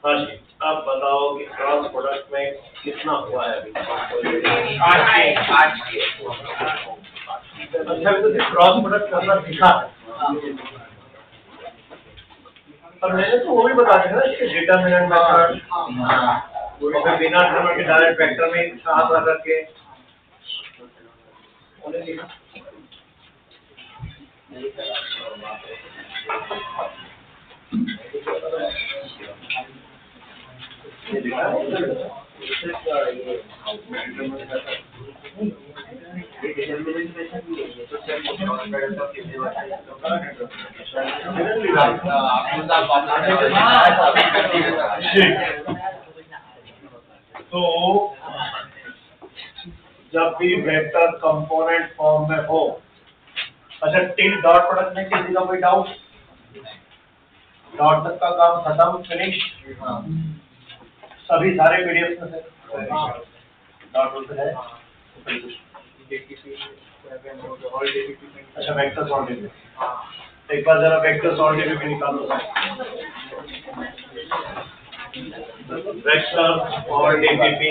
हाँ जी, अब बताओ कि क्रॉस प्रोडक्ट में कितना हुआ है अभी? अच्छा, तो क्रॉस प्रोडक्ट करना सीखा है, पर मैंने तो वो भी बता दिया ना कि डिटरमिनेंट मेथड, उसमें बिना डिटरमिनेंट के डायरेक्ट वेक्टर में साथ रख के उन्हें लिखा। तो जब भी वेक्टर कंपोनेंट फॉर्म में हो, अच्छा टिल डॉट प्रोडक्ट में किसी का कोई डाउट? डॉट तक का काम खत्म, फिनिश। सभी सारे पीडीएफ में से डॉट है। अच्छा वेक्टर सॉल्व डीबी, एक बार जरा वेक्टर सॉल्व डीबी भी निकालो। वेक्टर और डीबीपी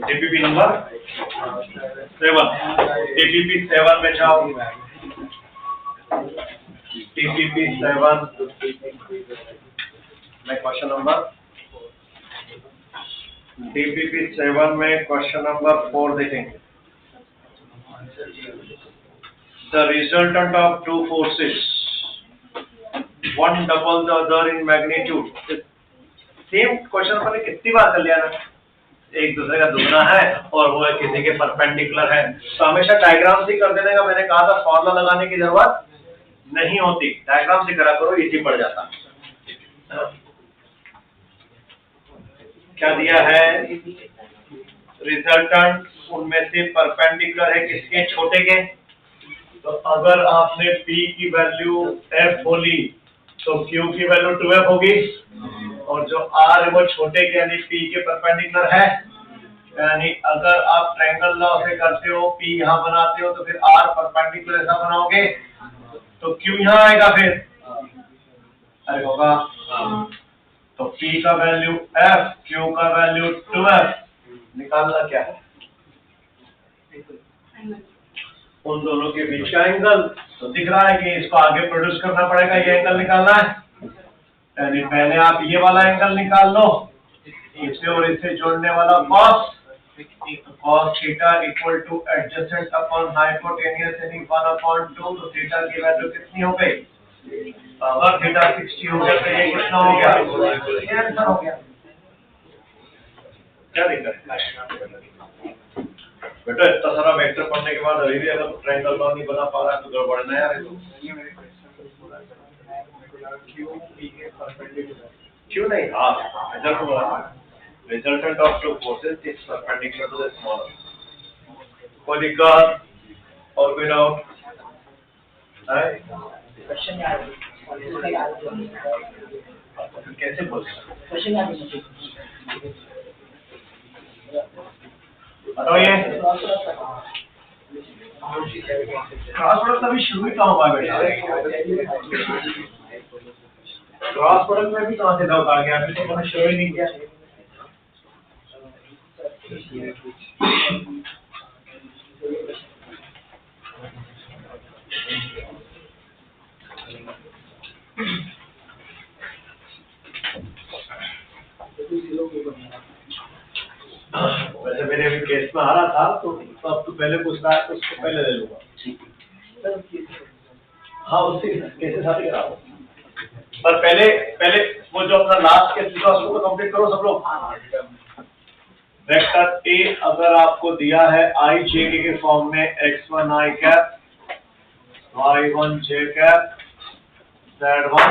डीबीपी नंबर 7, डीबीपी 7 में जाओ। डीबीपी 7 में क्वेश्चन नंबर, डीबीपी 7 में क्वेश्चन नंबर 4 देखेंगे। The resultant of two forces, one double the other in magnitude. Same question अपने कितनी बार कर लिया ना, एक दूसरे का दुगना है और वो किसी के परपेंडिकुलर है, तो हमेशा डायग्राम से कर देने का मैंने कहा था, फॉर्मूला लगाने की जरूरत नहीं होती, डायग्राम से करा करो, इजी पड़ जाता। क्या दिया है? रिजल्टेंट उनमें से परपेंडिकुलर है किसके? छोटे के। तो अगर आपने P की वैल्यू F बोली तो Q की वैल्यू 2F होगी, और जो R है वो छोटे के यानी P के परपेंडिकुलर है, यानी अगर आप ट्रायंगल लॉ से करते हो, P यहाँ बनाते हो तो फिर R परपेंडिकुलर ऐसा बनाओगे तो Q यहाँ आएगा, फिर अरे होगा। तो P का वैल्यू F, Q का वैल्यू 2F, निकालना क्या है? उन दोनों के बीच का एंगल। तो दिख रहा है कि इसको आगे प्रोड्यूस करना पड़ेगा, ये एंगल निकालना है, यानी पहले आप ये वाला एंगल निकाल लो, इसे और इसे जोड़ने वाला cos, cos theta equal two adjacent upon hypotenuse यानी 1/2, तो थीटा की वैल्यू कितनी हो गई? अगर थीटा 60 हो गया तो ये कितना हो गया? ये आंसर हो गया। क्या दिक्कत है बेटा? इतना सारा वेक्टर पढ़ने के बाद अभी भी अगर ट्रायंगल लॉ नहीं बना पा रहा है तो गड़बड़ है यार। क्यों नहीं? हाँ, resultant of two forces is perpendicular to the smaller. कोई दिक्कत और कोई डाउट है? क्वेश्चन याद कैसे बोलते हैं? क्वेश्चन याद बताइए। क्रॉस प्रोडक्ट अभी शुरू ही कहाँ हुआ बेटा? क्रॉस प्रोडक्ट में भी कहाँ से डाउट आ गया? अभी तो मैंने शुरू ही नहीं किया। उसमें आ रहा था तो अब तो पहले पूछ रहा है तो उसको पहले ले लूंगा। हाँ उससे कैसे शादी कराओ, पर पहले वो जो अपना लास्ट केस था उसको तो कंप्लीट करो सब लोग। वेक्टर ए अगर आपको दिया है आई जे के फॉर्म में x1 i cap, y1 j cap, z1,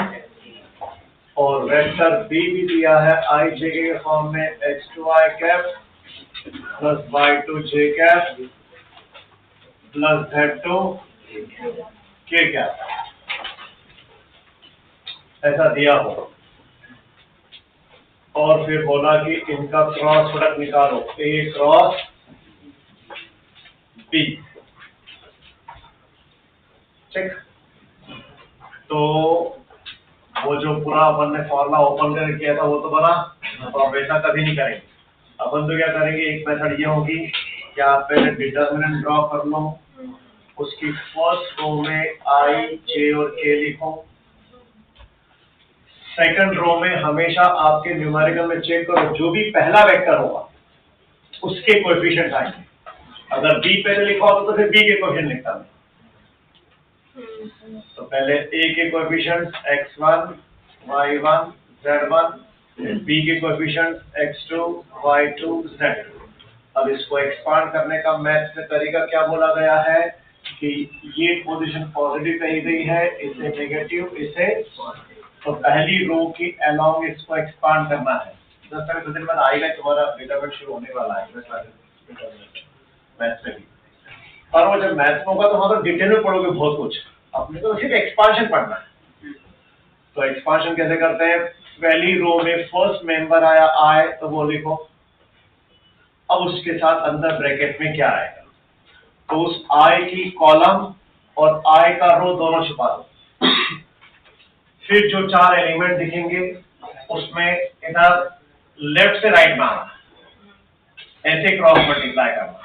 और वेक्टर बी भी दिया है आई जे के फॉर्म में x2 i cap plus y2 j cap plus z2 k cap, ऐसा दिया हो और फिर बोला कि इनका क्रॉस प्रोडक्ट निकालो A क्रॉस B, ठीक। तो वो जो पूरा अपन ने फॉर्मूला ओपन करके किया था वो तो बना, तो अब ऐसा कभी नहीं करेंगे। अपन तो क्या करेंगे, एक मेथड ये होगी कि आप पहले डिटर्मिनेंट ड्रॉ कर लो, उसकी फर्स्ट रो में I J और K लिखो, सेकंड रो में हमेशा आपके न्यूमेरिकल में चेक करो जो भी पहला वेक्टर होगा उसके कोएफिशिएंट आएंगे। अगर B पहले लिखा होता तो फिर B के कोएफिशिएंट लिखता मैं। तो पहले A के coefficient x1 y1 z1, B के कोएफिशिएंट x2 y2 z2। अब इसको एक्सपांड करने का मैथ में तरीका क्या बोला गया है कि ये पोजीशन पॉजिटिव कही गई है, इसे नेगेटिव, इसे, तो पहली रो की अलोंग इसको एक्सपांड करना है। 10 दिन बाद आएगा तुम्हारा डेटाबेस शुरू होने वाला है मैथ्स में भी, और वो जब मैथ्स में होगा तो वहां तो डिटेल में पढ़ोगे बहुत कुछ, अपने तो सिर्फ एक्सपांशन पढ़ना है। तो एक्सपांशन कैसे करते हैं, पहली रो में फर्स्ट मेंबर आया I तो वो लिखो, अब उसके साथ अंदर ब्रैकेट में क्या आएगा, तो उस I की कॉलम और I का रो दोनों छुपा दो। फिर जो चार एलिमेंट दिखेंगे उसमें इधर लेफ्ट से राइट में आना, ऐसे क्रॉस मल्टीप्लाई करना,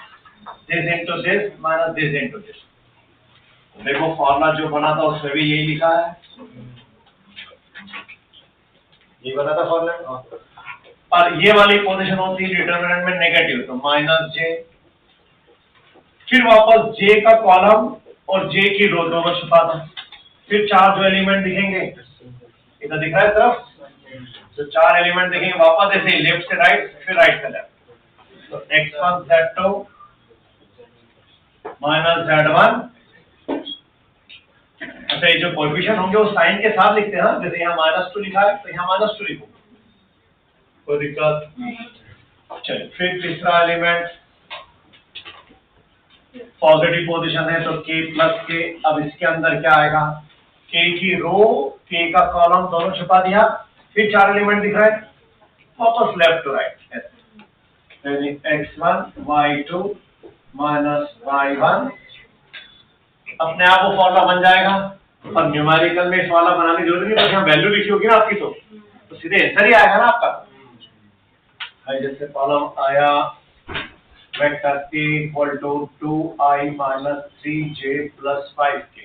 this into this minus this into this. देखो फॉर्मूला जो बना था उसमें भी यही लिखा है, ये बना था फॉर्मूला, और ये वाली पोजीशन होती है डिटरमिनेंट में नेगेटिव, तो माइनस जे, फिर वापस जे का कॉलम और जे की रो दोनों छुपा दो। फिर चार जो एलिमेंट दिखेंगे इधर दिख रहा है तरफ, तो चार एलिमेंट देखेंगे वापस ऐसे लेफ्ट से राइट, फिर राइट से लेफ्ट, तो x1 z2 माइनस z1। अच्छा ये जो कोएफिशिएंट होंगे वो साइन के साथ लिखते हैं, जैसे यहाँ -2 लिखा है तो यहाँ -2 लिखो, कोई दिक्कत। चलिए फिर तीसरा एलिमेंट पॉजिटिव पोजीशन है तो k प्लस k, अब इसके अंदर क्या आएगा, k की रो k का कॉलम दोनों छुपा दिया, फिर चार एलिमेंट दिख रहा है वापस left to right, x1 y2 minus y1, अपने आप वो फॉर्मूला बन जाएगा। और न्यूमेरिकल में इस वाला बनाने की जरूरत नहीं, बस यहाँ वैल्यू लिखी होगी ना आपकी तो सीधे आंसर ही आएगा ना आपका। जैसे कॉलम आया vector A equal to 2i minus 3j plus 5k,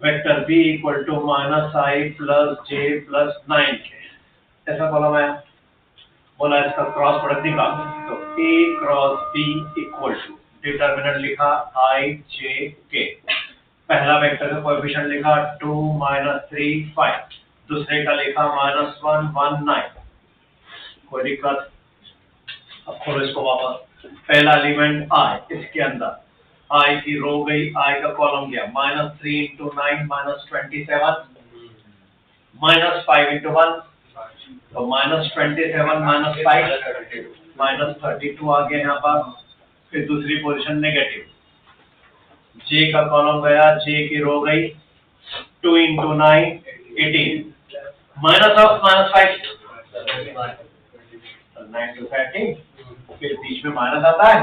vector B equal to -i plus j plus 9k, ऐसा कॉलम आया। बोला इसका क्रॉस प्रोडक्ट निकाल, तो A cross B equal to determinant लिखा i j k, पहला vector का coefficient लिखा 2 -3 5, दूसरे का लिखा -1 1 9, कोई दिक्कत। अब खोलो इसको वापस, पहला एलिमेंट I, इसके अंदर I की रो गई, I का कॉलम गया, -3 × 9 -27, -5 × 1 तो -27 -5 -32 आ गया यहाँ पर। फिर दूसरी पोजीशन नेगेटिव, J का कॉलम गया, J की रो गई, 2 × 9 18 -5 9 to 13, फिर बीच में माइनस आता है,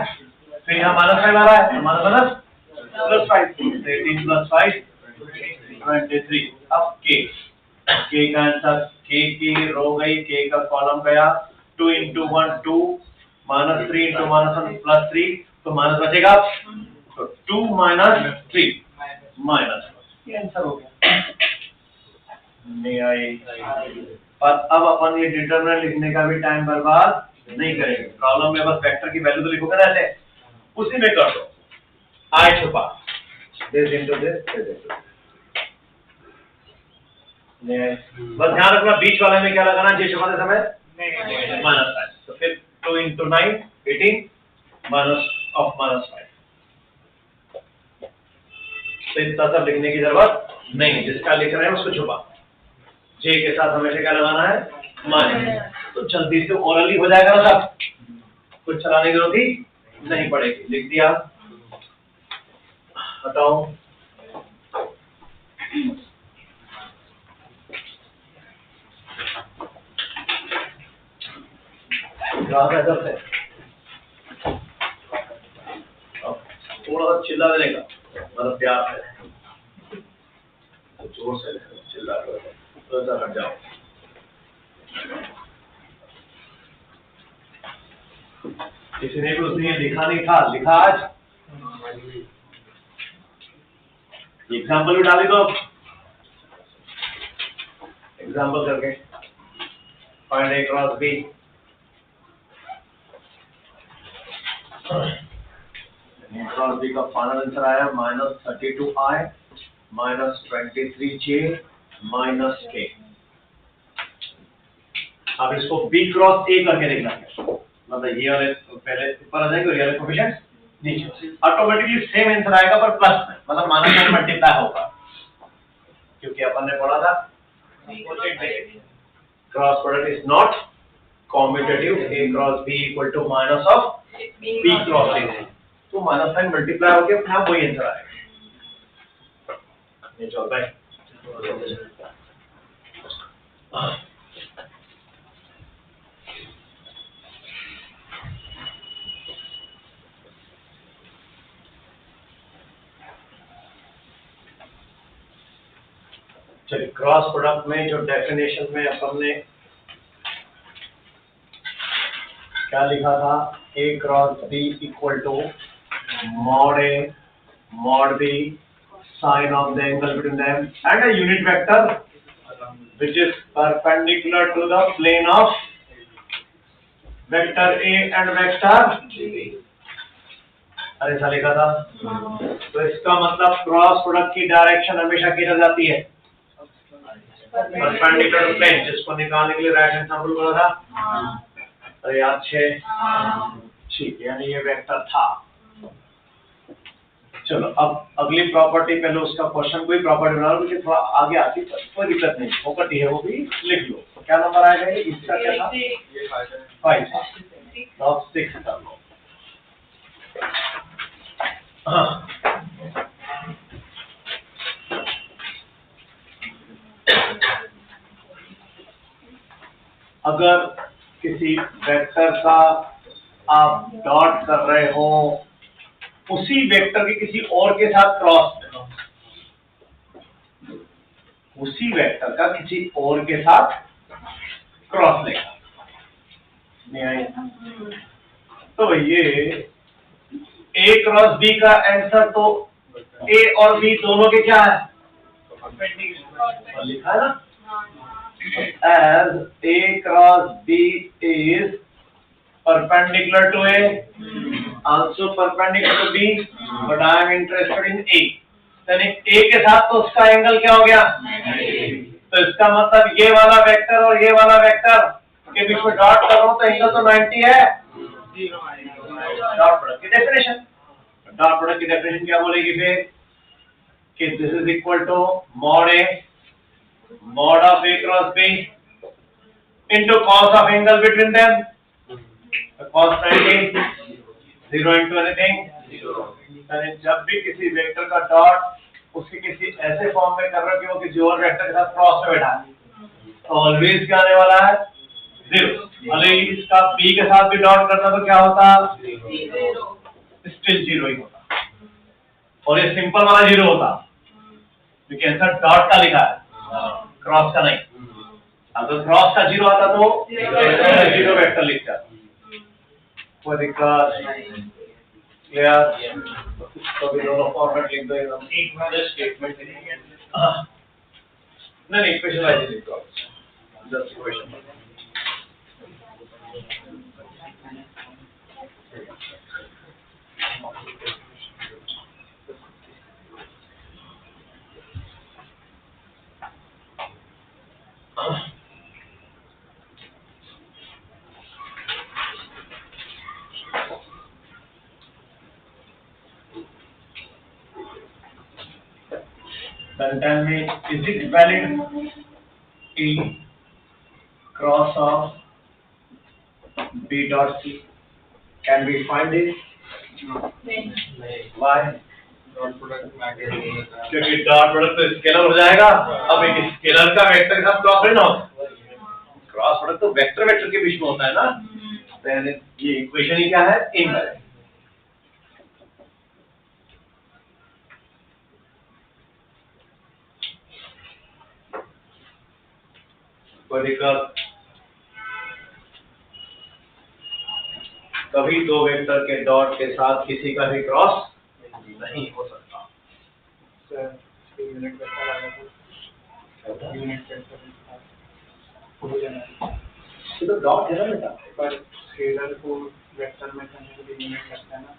फिर यहाँ -5 आ रहा है, तो +5, 18 + 5 23। अब k का आंसर, k की रो गई, k का कॉलम गया, 2 × 1 2 -3 × -1 +3, तो माइनस बचेगा, तो 2 - 3 माइनस, ये आंसर हो गया। नहीं आई, और अब अपन ये डिटरमिनेंट लिखने का भी टाइम बर्बाद नहीं करेंगे, प्रॉब्लम में बस वेक्टर की वैल्यू तो लिखोगे ना ऐसे, उसी में कर दो आई छुपा दिस इनटू दिस। बस ध्यान रखना बीच वाले में क्या लगाना जे छुपाते समय माइनस साइन, तो फिर 2 into 9 18 माइनस ऑफ -5। तो इतना सब लिखने की जरूरत नहीं, जिसका लिख रहे हैं उसको छुपा, जे के साथ हमेशा क्या लगाना है माइनस, तो जल्दी से ओरली हो जाएगा ना सब, कुछ चलाने की जरूरत ही नहीं पड़ेगी। लिख दिया, बताओ इधर से थोड़ा सा चिल्ला देने का, मतलब प्यार से, तो जोर से चिल्ला करो, तो ऐसा हट जाओ। किसी ने भी उस दिन लिखा नहीं था, लिखा आज एग्जाम्पल भी डाली दो, एग्जाम्पल करके फाइंड ए क्रॉस बी। क्रॉस बी का फाइनल आंसर आया -32i -23j -k। अब इसको बी क्रॉस ए करके देखना है, मतलब ये वाले पहले ऊपर आ जाएंगे और ये वाले कोएफिशिएंट नीचे, ऑटोमेटिकली सेम आंसर आएगा पर प्लस में, मतलब माइनस में मल्टीप्लाई होगा, क्योंकि अपन ने पढ़ा था cross product is not commutative, a cross b equal to minus of b cross a, तो माइनस साइन मल्टीप्लाई होके अपने आप वही आंसर आएगा। ये चल भाई, चलिए क्रॉस प्रोडक्ट में जो डेफिनेशन में अपन ने क्या लिखा था, a cross b equal to mod a mod b sine of the angle between them and a unit vector which is perpendicular to the plane of vector a and vector b। अरे ऐसा लिखा था, तो इसका मतलब cross product की direction हमेशा किधर जाती है, परपेंडिकुलर टू प्लेन, जिसको निकालने के लिए राइट हैंड सैंपल बोला था। अरे याद छे, ठीक, यानी ये वेक्टर था। चलो अब अगली प्रॉपर्टी, पहले उसका क्वेश्चन कोई प्रॉपर्टी बना लो, क्योंकि थोड़ा आगे आती है, कोई दिक्कत नहीं, प्रॉपर्टी है वो भी लिख लो। तो क्या नंबर आएगा ये, इसका क्या था 5 था, तो 6 कर लो। अगर किसी वेक्टर का आप डॉट कर रहे हो, उसी वेक्टर के किसी और के साथ क्रॉस, उसी वेक्टर का किसी और के साथ क्रॉस लेगा, नहीं आई, तो ये a क्रॉस b का आंसर तो a और b दोनों के क्या है, लिखा है ना, as a cross b is perpendicular to a, also perpendicular to b, but I am interested in a, यानी a के साथ तो उसका एंगल क्या हो गया, तो इसका मतलब ये वाला वेक्टर और ये वाला वेक्टर के बीच में डॉट कर रहा हूं तो एंगल तो 90 है। डॉट प्रोडक्ट की डेफिनेशन, डॉट प्रोडक्ट की डेफिनेशन क्या बोलेगी फिर, कि this is equal to mod a mod of a cross b into cos of angle between them, cos 90 0 into anything 0। यानी जब भी किसी वेक्टर का डॉट उसके किसी ऐसे फॉर्म में कर रहे हो कि वो किसी और वेक्टर के साथ क्रॉस में बैठा है, तो ऑलवेज क्या आने वाला है 0। भले ही इसका b के साथ भी डॉट करता तो क्या होता, स्टिल 0 ही होता, और ये सिंपल वाला 0 होता, क्योंकि आंसर डॉट का लिखा है, क्रॉस का नहीं। अगर क्रॉस का 0 आता तो 0 वेक्टर लिखता, कोई दिक्कत क्लियर, तो भी दोनों फॉर्मेट लिख दो एकदम, एक बार स्टेटमेंट नहीं इक्वेशन वाइज लिख दो, just equation. Then tell me, is it valid? E cross of B dot C. Can we find it? Why? क्योंकि डॉट प्रोडक्ट तो स्केलर हो जाएगा। अब एक स्केलर का वेक्टर के साथ क्रॉस ना हो, क्रॉस प्रोडक्ट तो वेक्टर वेक्टर के बीच में होता है ना। तो ये इक्वेशन ही क्या है? इनवैलिड। कोई दिक्कत? कभी दो वेक्टर के डॉट के साथ किसी का भी क्रॉस नहीं हो सकता। यूनिट वेक्टर आ गया, यूनिट वेक्टर ये तो डॉट है ना बेटा, पर स्केलर को वेक्टर में करने के लिए यूनिट लगता है ना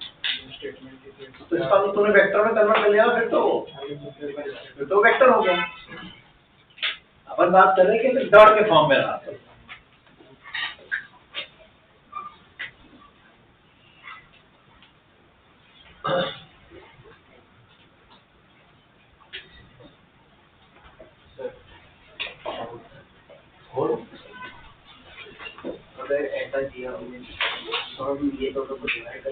स्टेटमेंट की। तो इसका तो तूने वेक्टर में कन्वर्ट कर लिया, फिर तो वेक्टर हो गया। अपन बात कर रहे हैं कि डॉट के फॉर्म में रहा। अगर ऐसा किया तो हम ये दोनों को डिवाइड कर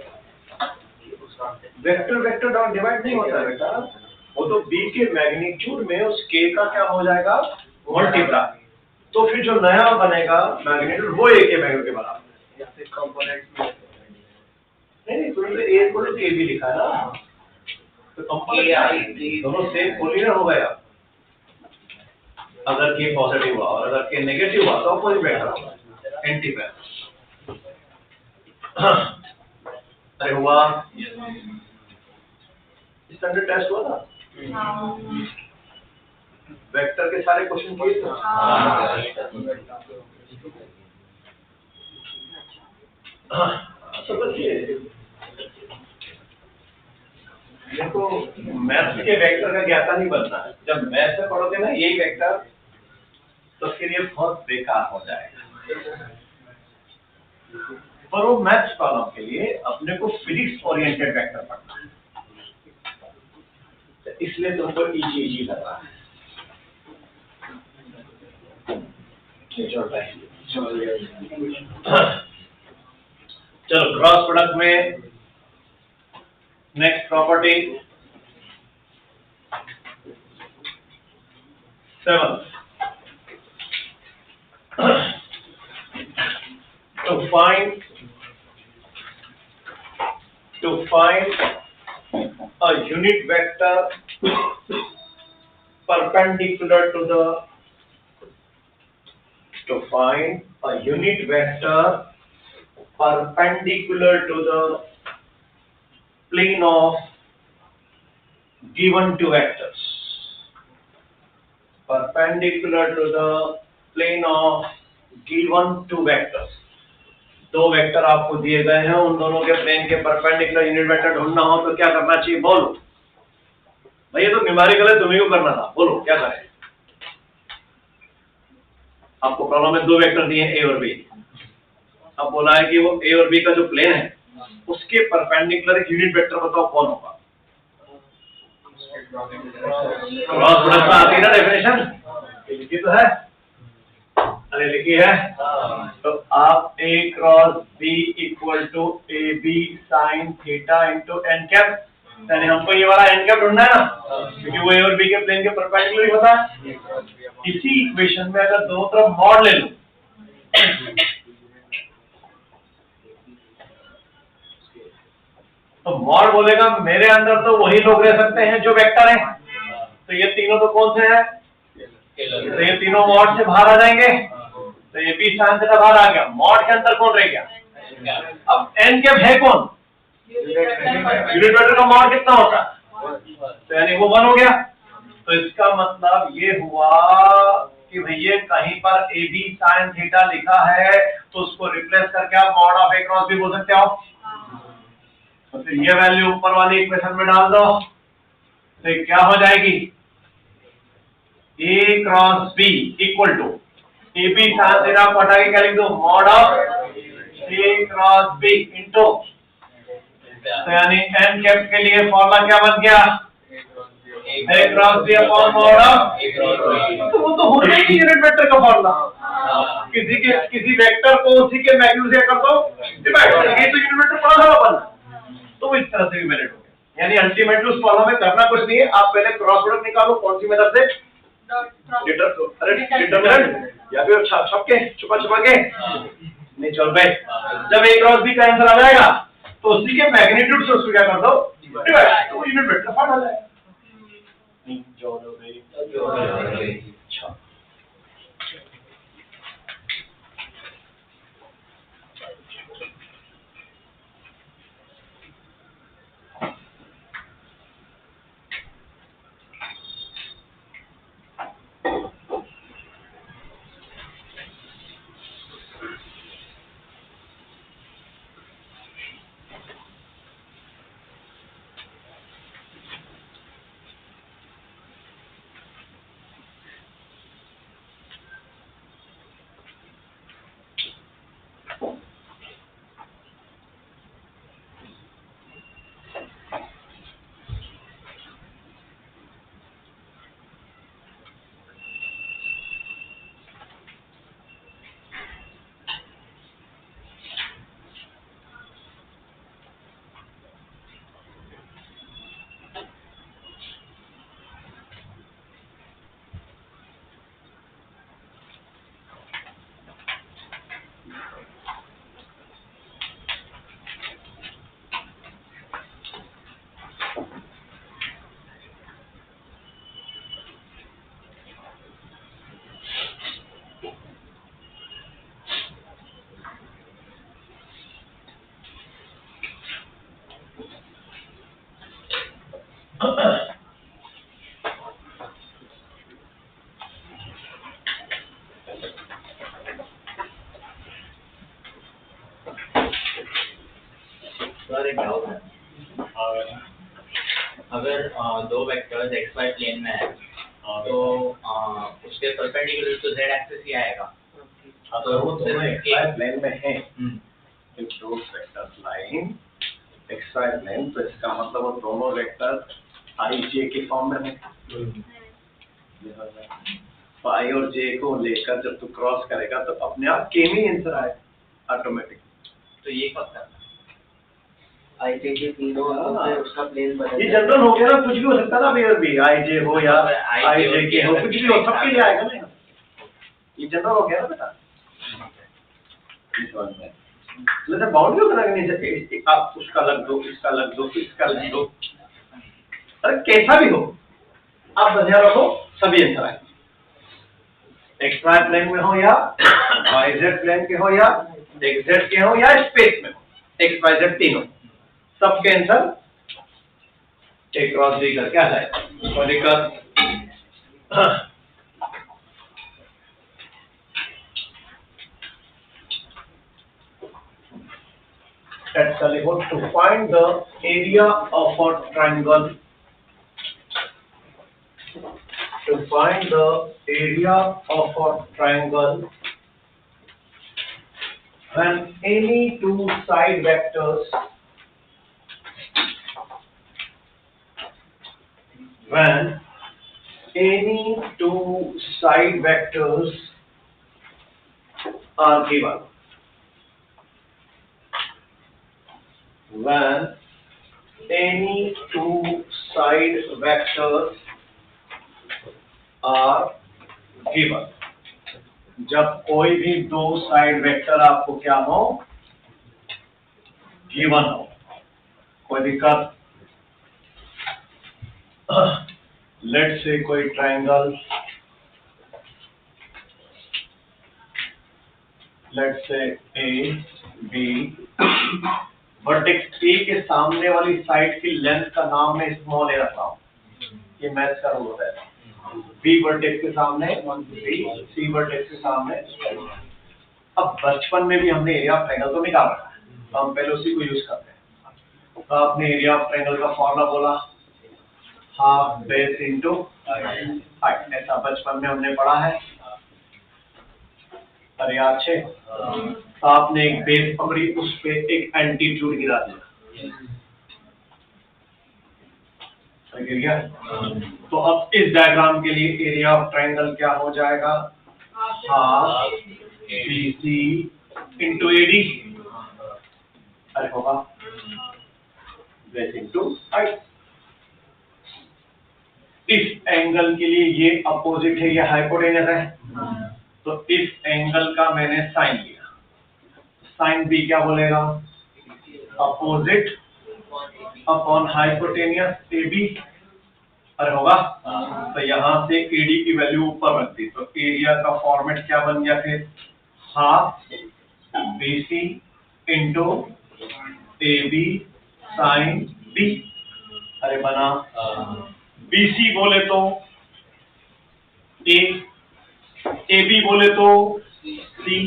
वेक्टर वेक्टर डॉट डिवाइड नहीं होता बेटा, वो तो b के मैग्नीट्यूड में उस k का क्या हो जाएगा? मल्टीप्लाई। तो फिर जो नया बनेगा मैग्नीट्यूड वो a के वैल्यू के बराबर। या फिर कंपोनेंट में नहीं तुमने a को k भी लिखा है ना, तो कंपोनेंट दोनों सेम पॉलिनर हो गया। अगर k पॉजिटिव हुआ और अगर k नेगेटिव हुआ तो अपोजिट वेक्टर होगा, एंटी वेक्टर। अरे हुआ स्टैंडर्ड टेस्ट हुआ था, वेक्टर के सारे क्वेश्चन किए थे। समझिए, देखो मैथ्स के वेक्टर का ज्ञाता नहीं बनना है। जब मैथ्स में पढ़ोगे ना यही वेक्टर, तो फिर ये बहुत बेकार हो जाएगा। पर वो मैथ्स प्रॉब्लम के लिए अपने को फिजिक्स ओरिएंटेड वेक्टर पढ़ना है, तो इसलिए तुमको इजी लग रहा है। चलो क्रॉस प्रोडक्ट में next property 7, to find a unit vector perpendicular to the plane of given two vectors. Perpendicular to the plane of given two vectors. दो वेक्टर आपको दिए गए हैं, उन दोनों के प्लेन के परपेंडिकुलर यूनिट वेक्टर ढूंढना हो तो क्या करना चाहिए? बोलो भाई, ये तो न्यूमेरिकल है, तुम्हीं को करना था। बोलो क्या करें? आपको प्रॉब्लम में दो वेक्टर दिए ए और बी। अब बोला है कि वो ए और बी का जो प्लेन है उसके परपेंडिकुलर एक यूनिट वेक्टर बताओ कौन होगा? क्रॉस प्रोडक्ट में आती है ना डेफिनेशन, लिखी तो है, अरे लिखी है। तो आप a cross b equal to A B sine theta into N cap, यानी हमको ये वाला एन कैप ढूंढना है ना, क्योंकि वो a और b के प्लेन के परपेंडिकुलर ही होता है। इसी इक्वेशन में अगर दोनों तरफ मॉड ले लो, तो मॉड बोलेगा मेरे अंदर तो वही लोग रह सकते हैं जो वेक्टर हैं, तो ये तीनों तो कौन से हैं? तो ये तीनों मॉड से बाहर आ जाएंगे, तो ये बी साइन थीटा बाहर आ गया। मॉड के अंदर कौन रह गया? अब एन कैप है कौन? यूनिट वेक्टर का मॉड कितना होता है? तो यानी वो 1 हो गया। तो इसका मतलब ये हुआ कि भैया कहीं पर ए बी साइन थीटा लिखा है तो उसको रिप्लेस करके आप mod of A cross B बोल सकते हो। तो फिर ये वैल्यू ऊपर वाली इक्वेशन में डाल दो, तो ये क्या हो जाएगी, A cross B equal to A B sine theta को हटा के क्या लिख दो, mod of A cross B into, तो यानी n कैप के लिए फॉर्मूला क्या बन गया, A cross B upon mod of, तो वो तो होना ही यूनिट वेक्टर का फॉर्मूला, किसी वेक्टर को उसी के मैग्नीट्यूड से कर दो डिवाइड, ये तो यूनिट वेक्टर पढ़ा था अपन, तो इस तरह से भी वैलिड हो गया। यानी अल्टीमेटली उस फॉर्मूला में करना कुछ नहीं है, आप पहले क्रॉस प्रोडक्ट निकालो, कौन सी मेथड से, डिटरमिनेंट या फिर छप के छुपा के नहीं चल भाई, जब A क्रॉस B का आंसर आ जाएगा तो उसी के मैग्नीट्यूड से उसको क्या कर दो डिवाइड, तो यूनिट वेक्टर फॉर्म आ जाएगा। अच्छा सर एक डाउट है, अगर दो वेक्टर्स एक्स वाई प्लेन में है तो उसके परपेंडिकुलर तो जेड एक्सिस ही आएगा, अगर वो दोनों xy प्लेन में हैं, if those vectors lying xy plane, तो इसका मतलब वो दोनों वेक्टर i j के फॉर्म में हैं। तो i और j को लेकर जब तू क्रॉस करेगा तो अपने आप k में आंसर आए ऑटोमेटिक। तो ये कब तक आई जे के तीनों उसका प्लेन बदल, ये जनरल हो गया ना, कुछ भी हो सकता है ना, भी आई जे हो या आई जे के हो, कुछ भी हो, सबके लिए आएगा ना, ये जनरल हो गया ना बेटा। मतलब बाउंड्री होता है नहीं, आप उसका लग दो, इसका लग दो, इसका लग दो, अरे कैसा भी हो आप बधिया रखो, सभी आंसर आए, एक्स वाई प्लेन में हो या वाई जेड प्लेन के हो या एक्स जेड के हो या स्पेस में हो, एक्स वाई जेड तीनों, सबके आंसर ए क्रॉस बी करके आ जाएगा, कोई दिक्कत। That's the level to find the area of a triangle. To find the area of a triangle when any two side vectors are given. When any two side vectors are given, जब कोई भी दो side vector आपको क्या हो, given हो, कोई दिक्कत। लेट्स से कोई triangle, let's say A B, vertex ए के सामने वाली साइड की लेंथ का नाम मैं स्मॉल ए रख रहा हूँ, ये मैथ का रूल होता है। बी वर्टेक्स के सामने बी, सी वर्टेक्स के सामने। अब बचपन में भी हमने एरिया ऑफ ट्रायंगल तो निकाल रखा है, तो हम पहले उसी को यूज करते हैं। तो आपने एरिया ऑफ ट्रायंगल का फॉर्मूला बोला, हाफ बेस इंटू हाइट। ऐसा बचपन में हमने पढ़ा है, अरे याद है। तो आपने एक बेस पकड़ी, उस पे एक एल्टीट्यूड गिरा दिया, गिर गया। तो अब इस डायग्राम के लिए एरिया ऑफ ट्रायंगल क्या हो जाएगा, हाफ BC इंटू AD, अरे होगा बेस इंटू हाइट। इस एंगल के लिए ये अपोजिट है, ये हाइपोटेनस है, तो इस एंगल का मैंने साइन लिया, साइन B क्या बोलेगा, अपोजिट अपॉन हाइपोटेनियस AB, अरे होगा। तो यहाँ से AD की वैल्यू ऊपर रख दी, तो एरिया का फॉर्मेट क्या बन गया फिर, half BC into AB sine B, अरे बना BC बोले तो A, AB बोले तो C,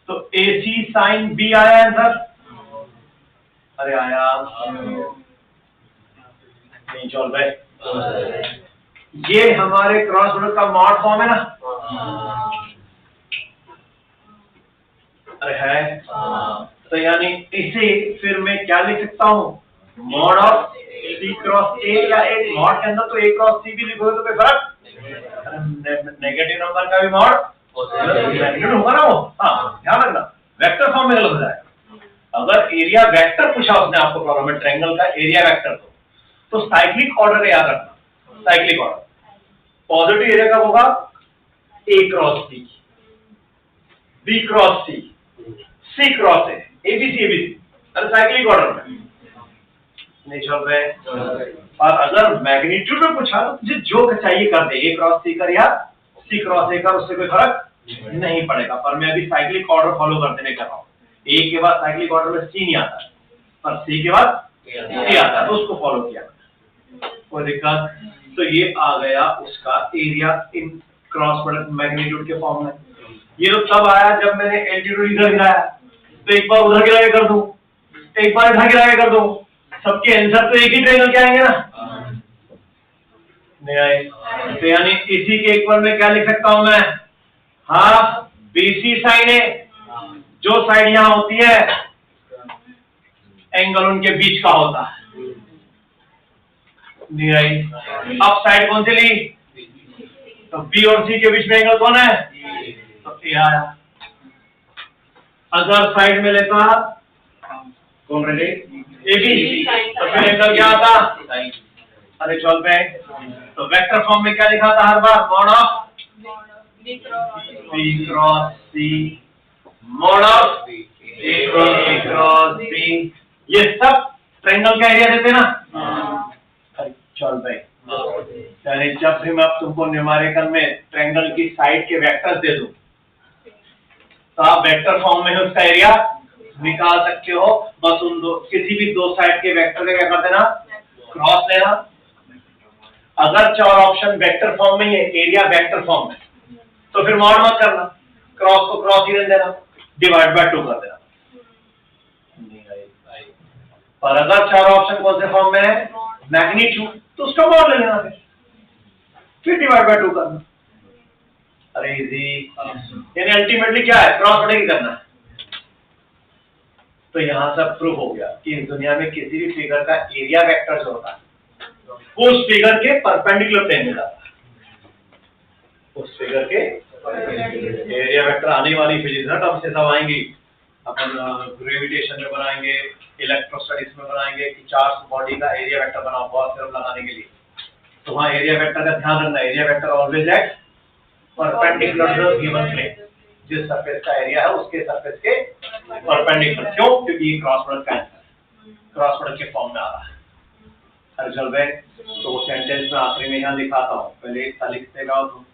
तो AC साइन B आया आंसर, अरे आया नहीं, चल भाई। ये हमारे क्रॉस प्रोडक्ट का मॉड फॉर्म है ना, अरे है। तो यानी इसे फिर मैं क्या लिख सकता हूँ, mod of C cross A, या एक मॉड के अंदर तो A क्रॉस C भी लिखोगे तो कोई फर्क, नेगेटिव नंबर का भी मॉड मैग्नीट्यूड होगा ना वो, हाँ ध्यान रखना, वेक्टर फॉर्म में गलत हो जाएगा। अगर एरिया वेक्टर पूछा उसने आपको प्रॉब्लम में, ट्रायंगल का एरिया वेक्टर, तो साइक्लिक ऑर्डर याद रखना, साइक्लिक ऑर्डर। पॉजिटिव एरिया का होगा A cross C, B cross C, C cross A, ABC ABC, अरे साइक्लिक ऑर्डर में नहीं चल रहे। और अगर मैग्नीट्यूड में पूछा तो तुझे जो चाहिए कर दे, A क्रॉस C कर या C क्रॉस A कर, उससे कोई फर्क नहीं पड़ेगा। पर मैं अभी साइक्लिक ऑर्डर फॉलो करते हुए कर रहा हूँ। A के बाद साइक्लिक ऑर्डर में C नहीं आता, पर C के बाद A आता है, तो उसको फॉलो किया, कोई दिक्कत। तो ये आ गया उसका area in cross product magnitude के फॉर्म में। ये तो तब आया जब मैंने एल्टीट्यूड इधर गिराया, तो एक बार उधर गिरा के कर दूं, एक बार इधर गिरा के कर दूं, सबके आंसर तो एक ही ट्रायंगल के आएंगे ना, नहीं आए। तो यानी इसी के इक्वल में क्या लिख सकता हूं मैं, हाफ BC साइन A, जो साइड यहां होती है एंगल उनके बीच का होता है, नहीं आई। अब साइड कौन सी ली, तो B और C के बीच में एंगल कौन है, तो A आया। अगर साइड में लेता कौन रहे, AB, तो फिर एंगल क्या आता, अरे चल पे। तो वेक्टर फॉर्म में क्या लिखा था हर बार, mod of B cross C, mod of A cross B, ये सब ट्रायंगल का एरिया देते ना, चल भाई। यानी जब भी मैं तुमको न्यूमेरिकल में ट्रायंगल की साइड के वेक्टर्स दे दूं, तो आप वेक्टर फॉर्म में उसका एरिया निकाल सकते हो। बस उन दो किसी भी दो साइड के वेक्टर का क्या कर देना, क्रॉस लेना। अगर चार ऑप्शन वेक्टर फॉर्म में है, एरिया वेक्टर फॉर्म में, तो फिर मॉड मत करना, क्रॉस को क्रॉस ही रहने देना, डिवाइड बाय 2 कर देना। पर अगर चार ऑप्शन कौन से फॉर्म में है, मैग्नीट्यूड, तो उसका मॉड ले लेना, फिर डिवाइड बाय 2 करना। अरे इजी। यानी अल्टीमेटली क्या है, क्रॉस प्रोडक्ट ही करना है। तो यहां से प्रूव हो गया कि इस दुनिया में किसी भी फिगर का एरिया वेक्टर जो होता है वो उस फिगर के परपेंडिकुलर प्लेन में जाता है, उस फिगर के एरिया वेक्टर। आने वाली फिजिक्स ना टर्म से सब आएंगी, अपन ग्रेविटेशन में बनाएंगे, इलेक्ट्रोस्टैटिक्स में बनाएंगे कि चार्ज बॉडी का एरिया वेक्टर बनाओ गॉस थ्योरम लगाने के लिए। तो वहां एरिया वेक्टर का ध्यान रखना, area vector always act perpendicular to the given plane, जिस सरफेस का एरिया है उसके सरफेस के परपेंडिकुलर। क्यों, क्योंकि ये क्रॉस प्रोडक्ट का आंसर क्रॉस प्रोडक्ट के फॉर्म में आ रहा है। हर चल रहे, तो वो सेंटेंस में आखिरी में यहाँ दिखाता हूँ, पहले एक था लिखते जाओ तुम।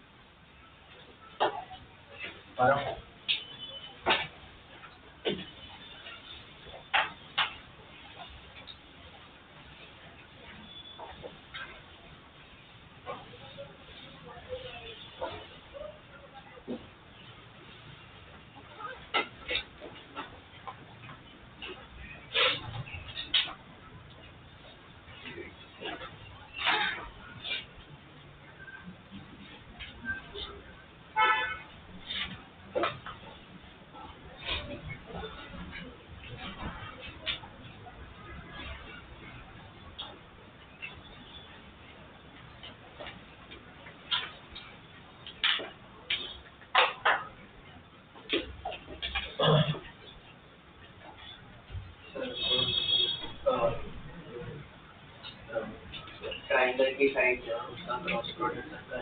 की साइड उसका क्रॉस प्रोडक्ट का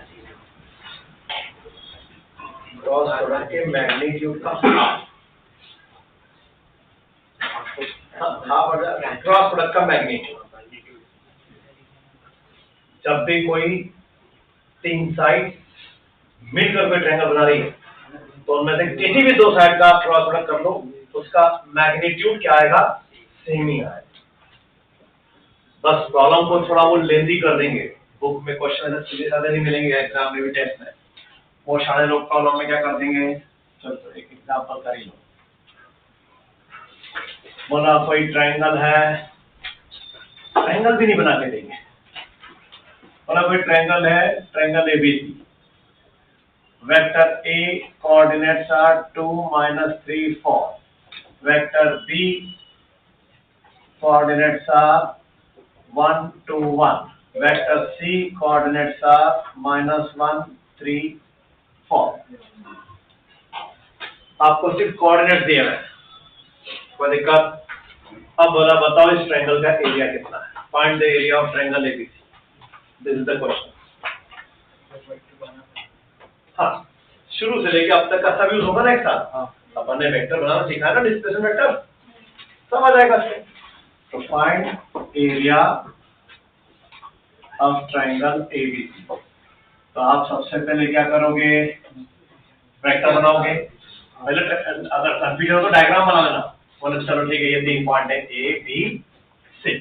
क्रॉस प्रोडक्ट के मैग्नीट्यूड का क्रॉस प्रोडक्ट का मैग्नीट्यूड। जब भी कोई तीन साइड मिलकर कोई ट्रायंगल बना रही है तो उनमें से किसी भी दो साइड का क्रॉस प्रोडक्ट कर लो, उसका मैग्नीट्यूड क्या आएगा, सेम ही आएगा। बस प्रॉब्लम को थोड़ा वो लेंदी कर देंगे, बुक में क्वेश्चन ऐसे सीधे साधे नहीं मिलेंगे, एग्जाम में भी टेस्ट में वो सारे लोग प्रॉब्लम में क्या कर देंगे। चलो तो एक एग्जांपल कर ही लो। बोला कोई ट्रायंगल है, ट्रायंगल भी नहीं बना के देंगे, बोला कोई ट्रायंगल है, triangle ABC, vector A coordinates are 2, -3, 4, vector B coordinates are 1, 2, 1, vector C coordinates are -1, 3, 4। आपको सिर्फ कोऑर्डिनेट दिए हैं, कोई दिक्कत। अब बोला बताओ इस ट्रायंगल का एरिया कितना है, find the area of triangle ABC, this is the question. हाँ, शुरू से लेके अब तक का सब यूज होगा ना एक साथ। अपन ने वेक्टर बनाना सीखा है ना, डिस्प्लेसमेंट वेक्टर, सब आ जाएगा इसमें। तो find area of triangle ABC. तो आप सबसे पहले क्या करोगे, वेक्टर बनाओगे। पहले अगर कंफ्यूजन हो तो डायग्राम बना लेना, बोले चलो ठीक है ये 3 पॉइंट है ए बी सी।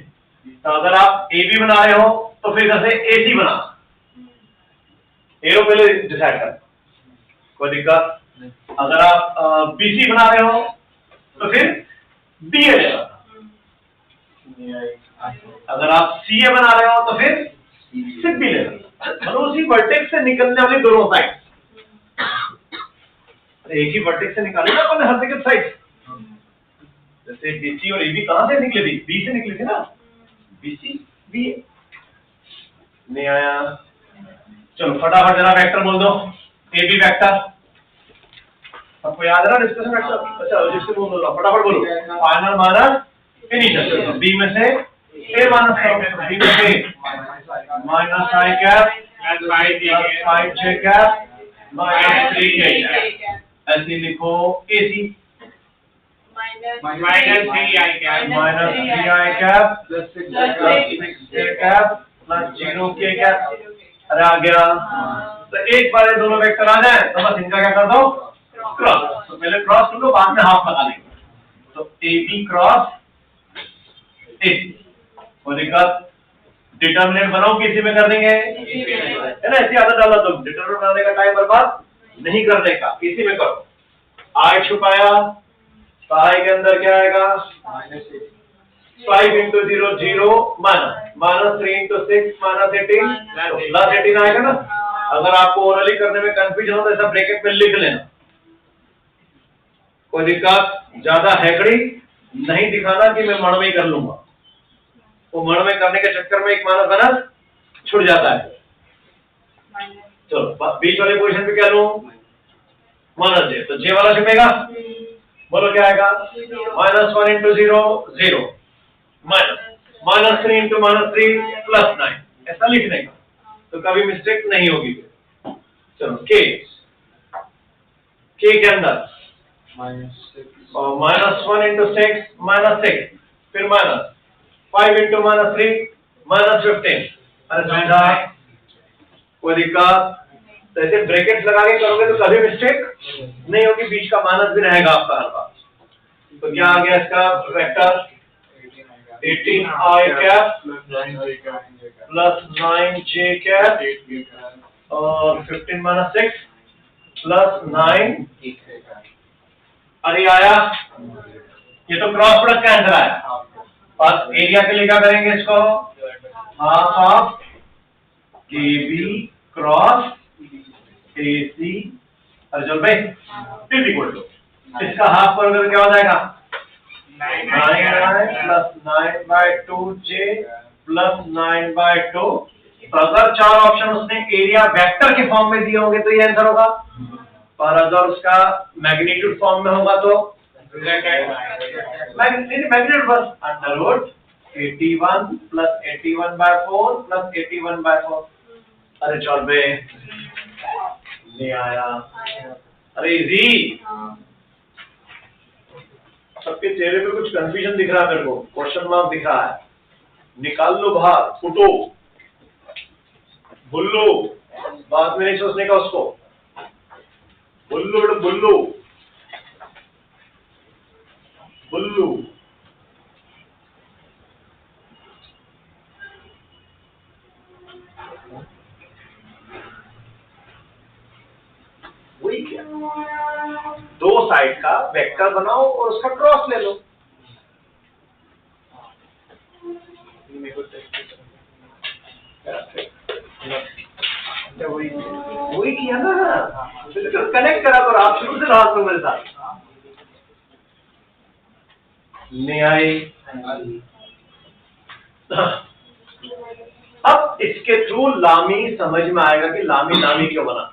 तो अगर आप ए बी बना रहे हो तो फिर इधर से ए सी बना, ए रो पहले डिसाइड कर, कोई दिक्कत। अगर आप बीसी बना रहे हो तो फिर बी ए लेना, अगर आप सी ए बना रहे हो तो फिर सिर्फ बी लेना, मतलब उसी वर्टेक्स से निकलने वाली दोनों साइड। एक ही वर्टेक्स से निकाले ना अपन हर जगह साइड, जैसे बीसी और एबी कहां से निकले थी, बी से निकले थे ना, बीसी बी ए। नहीं आया, चलो फटाफट जरा वेक्टर बोल दो, ए बी वेक्टर सबको याद है ना, डिस्कशन वेक्टर। अच्छा जिससे बोल दो फटाफट बोलो, फाइनल माइनस इनिशियल, बी में से ए माइनस करो, बी में से माइनस आई कैप प्लस 5 जे कैप माइनस 3 जे कैप, ऐसे लिखो एसी माइनस 3 आई कैप माइनस 3 आई कैप प्लस 6 जे कैप प्लस 0 के कैप। अरे आ गया। तो एक बार ये दोनों वेक्टर आ जाए तो बस इनका क्या कर दो, क्रॉस। तो पहले क्रॉस कर लो, बाद में हाफ लगा लेंगे। तो ए बी क्रॉस ए, वो दिक्कत। डिटर्मिनेंट बनाओ किसी में कर देंगे, है ना, ऐसी आदत डालो तो डिटर्मिनेंट बनाने का टाइम बर्बाद नहीं करने का, इसी में करो। आई छुपाया तो आई के अंदर क्या आएगा, 5 into 0 0 minus 3 into 6 minus 18 plus 18 आएगा ना। अगर आपको ओरली करने में कंफ्यूजन हो तो ऐसा ब्रैकेट में लिख लेना, कोई दिक्कत। ज्यादा हैकड़ी नहीं दिखाना कि मैं मण में ही कर लूंगा, वो मण में करने के चक्कर में एक माइनस माइनस छूट जाता है। चलो बीच वाले पोजीशन पे क्या लूं, माइनस जे, तो जे वाला छुपेगा, बोलो क्या आएगा, -1 into 0 0 माइनस 3 into -3 प्लस 9, ऐसा लिखने का, तो कभी मिस्टेक नहीं होगी। चलो के के अंदर -1 into 6 -6, फिर -5 into -3 -15। अरे समझा, कोई दिक्कत। तो ऐसे ब्रैकेट्स लगा के करोगे तो कभी मिस्टेक नहीं होगी, बीच का माइनस भी रहेगा आपका हर बार। तो क्या आ गया इसका वेक्टर, 18 आई कैप प्लस 9 जे कैप और 15 - 6 प्लस 9। अरे आया, ये तो क्रॉस प्रोडक्ट का आंसर आया। बस एरिया के लिए क्या करेंगे, इसको हाफ ऑफ के बी क्रॉस ए सी, अर्जुन भाई इज इक्वल टू, इसका हाफ करोगे तो क्या हो जाएगा, 9 प्लस 9/2 जे प्लस 9/2। तो अगर चार ऑप्शन उसने एरिया वेक्टर के फॉर्म में दिए होंगे तो ये आंसर होगा, और अगर उसका मैग्नीट्यूड फॉर्म में होगा तो मैग्नीट्यूड बस अंडर रूट 81 प्लस 81/4 प्लस 81/4। अरे चल बे, नहीं आया। अरे इजी। सबके चेहरे पे कुछ कंफ्यूजन दिख रहा है मेरे को, क्वेश्चन मार्क दिख रहा है। निकाल लो बाहर, फुटो, बुल्लू, बाद में नहीं सोचने का उसको। बुल्लू बेटा बुल्लू, बुल्लू। वही क्या, दो साइड का वेक्टर बनाओ और उसका क्रॉस ले लो। वही किया ना, कनेक्ट करा करो। आप शुरू से रहा करो मेरे साथ। नहीं आई। अब इसके थ्रू लामी समझ में आएगा कि लामी लामी क्यों बना।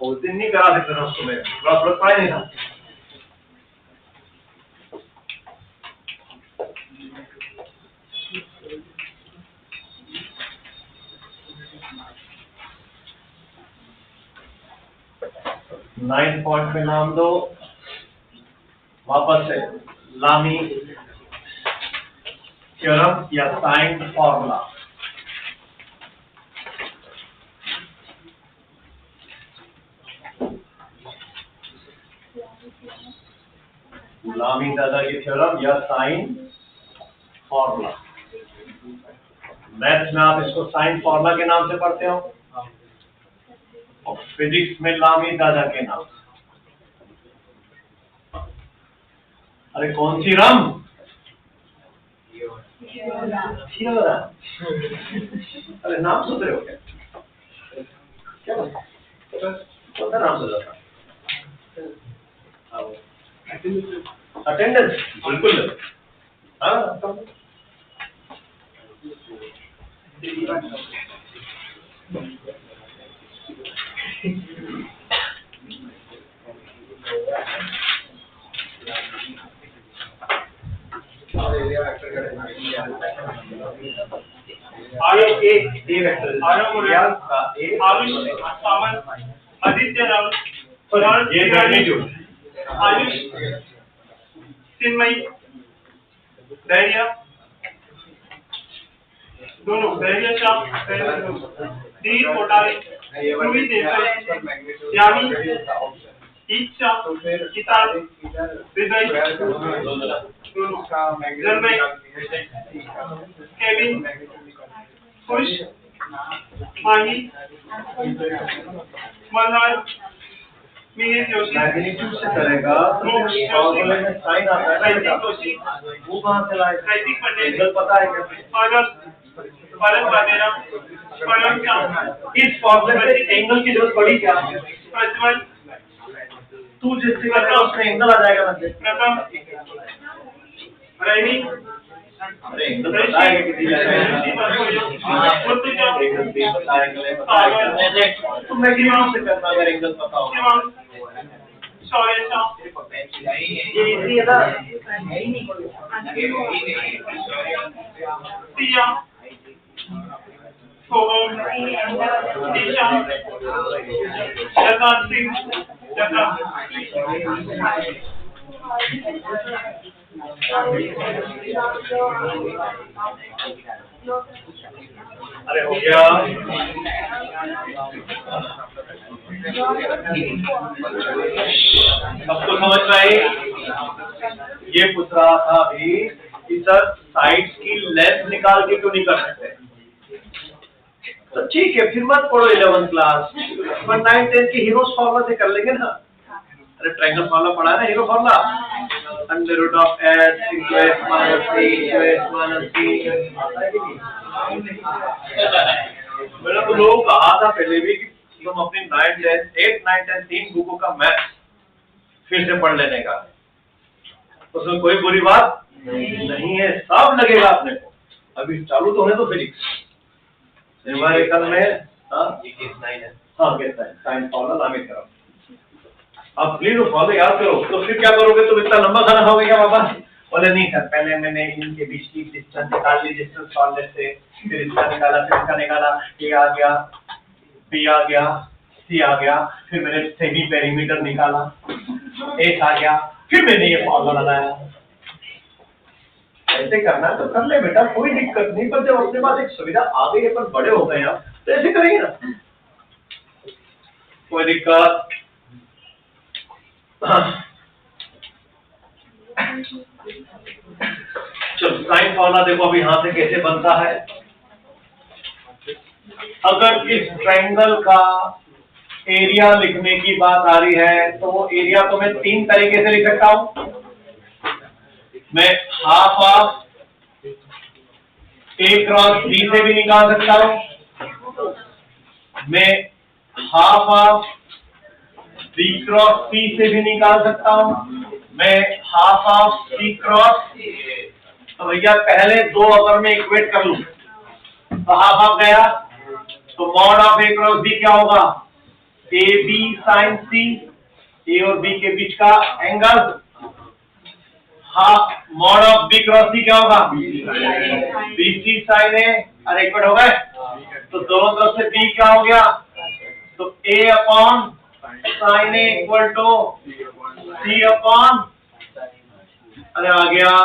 उस दिन नहीं करा सकते था उसको, मेरे थोड़ा फर्क पड़ा नहीं था। नाइन पॉइंट पे नाम दो वापस से, लामी थ्योरम या साइन फॉर्मूला। लामी दादा की थ्योरम या साइन फॉर्मूला। मैथ्स में आप इसको साइन फॉर्मूला के नाम से पढ़ते हो और फिजिक्स में लामी दादा के नाम से। अरे कौन सी रम? थ्योरम। अरे नाम सोच रहे हो क्या? क्या कौन सा नाम सोचा था? अटेंडेंस, बिल्कुल। हाँ, आदित्य राव, आयुष, चिन्मयी, धैर्य, दोनों धैर्य शाह, दीप कोटारी, ध्रुवी देसाई, यामी, इच्छा, किताब, हृदय, जन्मय, केविन, खुश, माही, मल्हार, मिहिर जोशी, मैग्नीट्यूड से करेगा फॉर्मूले में साइन आता है। वैदिक जोशी, वो कहाँ से लाए? वैदिक पटेल, एंगल पता है क्या? परम वादेरा, परम श्याम, इस फॉर्मूले में एंगल की जरूरत पड़ी क्या? प्रज्वल, तू जिससे करता है उसमें एंगल आ जाएगा ना। प्रथम, रैनी, अरे एंगल पता है किसी तो मैक्सिमम से करना अगर एंगल पता हो। शौर्य शाह, ये इजी है ना। सिया, सोहम, ईशा, जगत सिंह, जगत, अरे हो गया। सबको समझ में आई? ये पूछ रहा था अभी कि सर साइड्स की लेंथ निकाल के क्यों नहीं कर सकते? तो ठीक है, फिर मत पढ़ो 11th क्लास, पर 9, 10 की हीरोज फॉर्मूला से कर लेंगे ना। अरे ट्रायंगल फॉर्मूला पढ़ा है ना, hero formula, under root of s into s minus c into s minus c. मैंने तो लोगों को कहा था पहले भी कि तुम अपनी 9, 10, 8, 9, 10 3 बुकों का मैथ्स फिर से पढ़ लेने का, उसमें कोई बुरी बात नहीं है, सब लगेगा अपने को। अभी चालू तो है तो फिजिक्स न्यूमेरिकल में साइन फॉर्मूला लामित करो। अब प्लीज वो फॉलो याद करो, तो फिर क्या करोगे? तुम इतना लंबा खाना खाओगे क्या वापस? बोले नहीं सर, पहले मैंने इनके बीच की डिस्टेंस निकाल ली, डिस्टेंस सॉल्व से, फिर इसका निकाला, फिर इसका निकाला, ए आ गया, बी आ गया, सी आ गया, फिर मैंने सेमी पेरीमीटर निकाला, एच आ गया, फिर मैंने ये फॉर्मूला लगाया। ऐसे करना तो कर ले बेटा, कोई दिक्कत नहीं, पर जब अपने पास एक सुविधा आ गई है, पर बड़े हो गए आप तो ऐसे करेंगे ना, कोई दिक्कत। चलो साइन फॉर्मूला देखो अभी यहां से कैसे बनता है। अगर इस ट्रायंगल का एरिया लिखने की बात आ रही है तो वो एरिया को मैं 3 तरीके से लिख सकता हूं। मैं half of A cross B से भी निकाल सकता हूं, मैं half of B cross C से भी निकाल सकता हूं, मैं हाफ ऑफ सी क्रॉस। तो भैया पहले दो अगर मैं इक्वेट कर लूं तो हाफ ऑफ गया, तो mod of A cross B क्या होगा, ए बी साइन सी, ए और बी के बीच का angle, half mod of B cross C क्या होगा, बी सी साइन ए। अरे इक्वेट हो गए, तो दोनों तरफ से बी क्या हो गया, तो A upon sine A equal to C upon, अरे आ गया।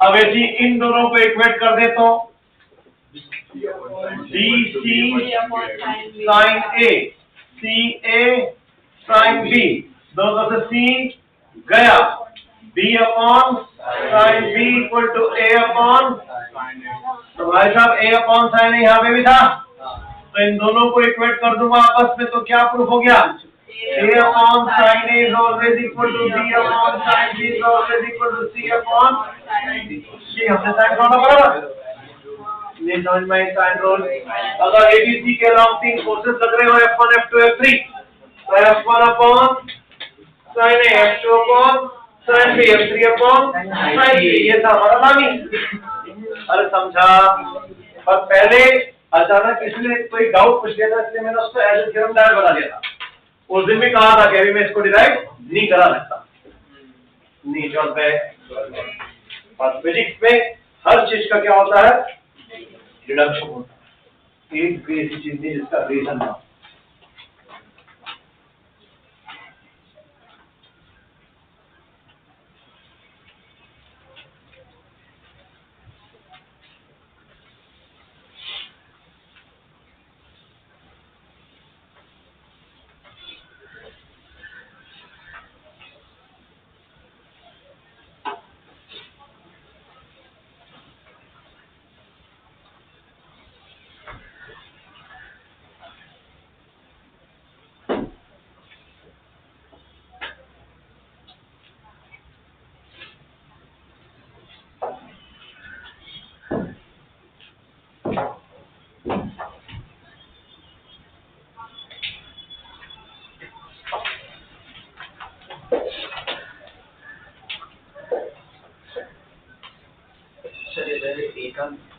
अब ऐसी इन दोनों को इक्वेट कर दे तो B C sine A, C A sine B, दोनों से सी गया, B upon sine B equal to A upon, तो भाई साहब ए अपॉन साइन ए यहाँ पे भी था, तो इन दोनों को इक्वेट कर दूंगा आपस में, तो क्या प्रूफ हो गया, a upon sin A is always equal to b upon sin B is always equal to c upon c। हमने साइन रोल पढ़ा ना, नहीं समझ में साइन रोल। अगर ABC के लॉन्ग 3 फोर्सेस लग रहे हो F1 F2 F3, तो F1 upon sin A, F2 upon sin B, F3 upon sin B, ये था हमारा लामी। अरे समझा, पर पहले अचानक इसलिए कोई डाउट पूछ लिया था, इसलिए मैंने उसको एज ए थ्योरम डायरेक्ट बता दिया था। उस दिन भी कहा था कि अभी मैं इसको डिराइव नहीं करा सकता, नहीं जॉब है। और फिजिक्स में हर चीज का क्या होता है, डिडक्शन होता है, एक भी ऐसी चीज नहीं जिसका रीजन ना।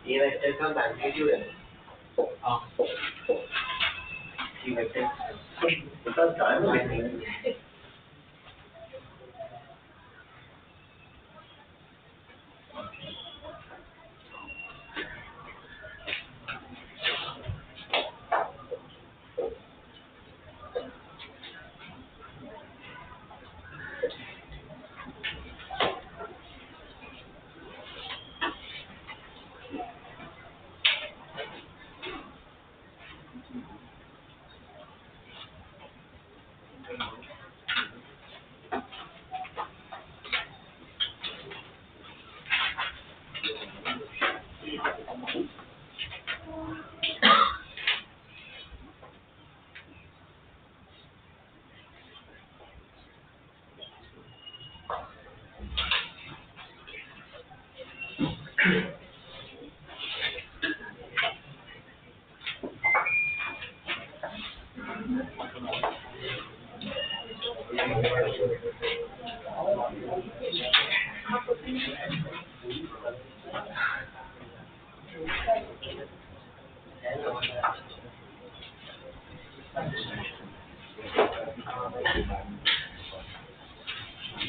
ये वेक्टर का मैग्नीट्यूड है। हाँ। ये वेक्टर बता टाइम है।